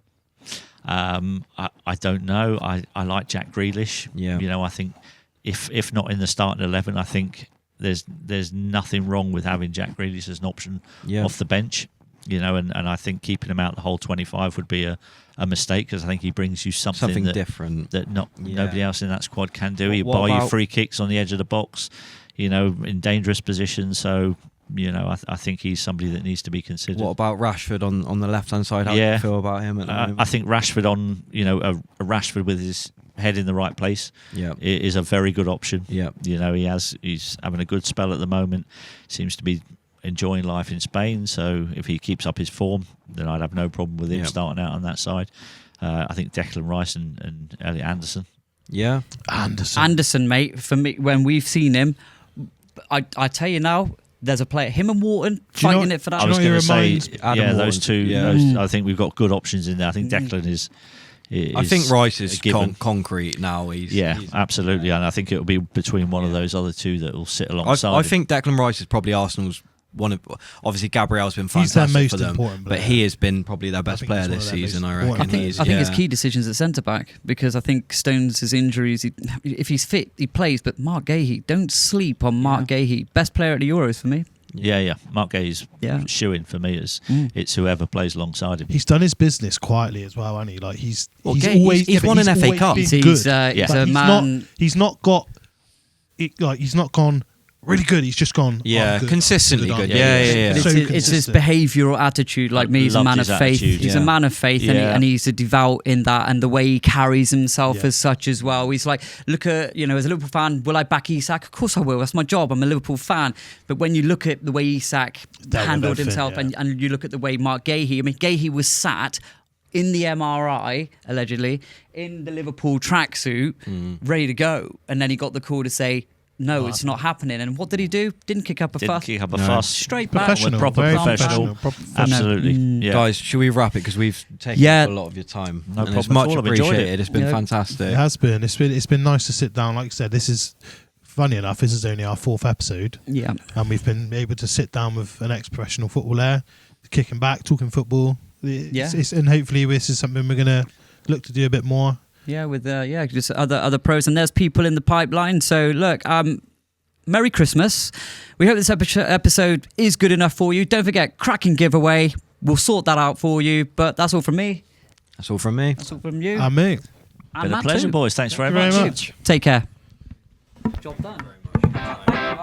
I don't know. I like Jack Grealish. Yeah. I think if not in the starting 11, I think there's nothing wrong with having Jack Grealish as an option off the bench. And I think keeping him out the whole 25 would be a mistake, because I think he brings you something different that nobody else in that squad can do. He'll buy you free kicks on the edge of the box, in dangerous positions. So, I think he's somebody that needs to be considered. What about Rashford on the left-hand side? How do you feel about him at the moment? I think Rashford a Rashford with his head in the right place is a very good option. He's having a good spell at the moment. Seems to be enjoying life in Spain, so if he keeps up his form, then I'd have no problem with him starting out on that side. I think Declan Rice and Elliot Anderson. Yeah, Anderson, mate. For me, when we've seen him, I tell you now, there's a player, him and Wharton, fighting it for that. I was going to say, those two. Yeah. I think we've got good options in there. I think Declan is I think Rice is concrete now. He's absolutely, and I think it'll be between one of those other two that will sit alongside. I think Declan Rice is probably Arsenal's one of. Obviously, Gabriel's been fantastic for them, but he has been probably their best player this season. I reckon. I think his key decisions at centre back, because I think Stones' injuries. If he's fit, he plays. But Mark Gahey, don't sleep on Mark Gahey. Best player at the Euros for me. Yeah. Mark Gay's shoo-in for me. It's whoever plays alongside him. He's done his business quietly as well, hasn't he? Like he's won an FA Cup. He's a man. He's not gone really good. He's just gone consistently good. Yeah. It's his behavioural attitude. Like me, he's a man of faith. He's a man of faith, and he's a devout in that, and the way he carries himself as such as well. He's like, look at, as a Liverpool fan, will I back Isak? Of course I will. That's my job. I'm a Liverpool fan. But when you look at the way Isak handled himself, and you look at the way Mark Gahey, Gahey was sat in the MRI, allegedly, in the Liverpool tracksuit, ready to go, and then he got the call to say, no, it's not happening. And what did he do? Didn't kick up a fuss. Straight back. Proper professional. Absolutely. Guys, should we wrap it? Because we've taken up a lot of your time. No problem. It's much appreciated. It's been fantastic. It has been. It's been nice to sit down. Like I said, this is, funny enough, this is only our 4th episode. Yeah. And we've been able to sit down with an ex-professional footballer, kicking back, talking football. And hopefully this is something we're going to look to do a bit more. Yeah, with just other pros, and there's people in the pipeline. So look, Merry Christmas. We hope this episode is good enough for you. Don't forget, cracking giveaway. We'll sort that out for you. But that's all from me. That's all from me. That's all from you. And me. Been a pleasure, boys. Thanks very much. Take care. Job done.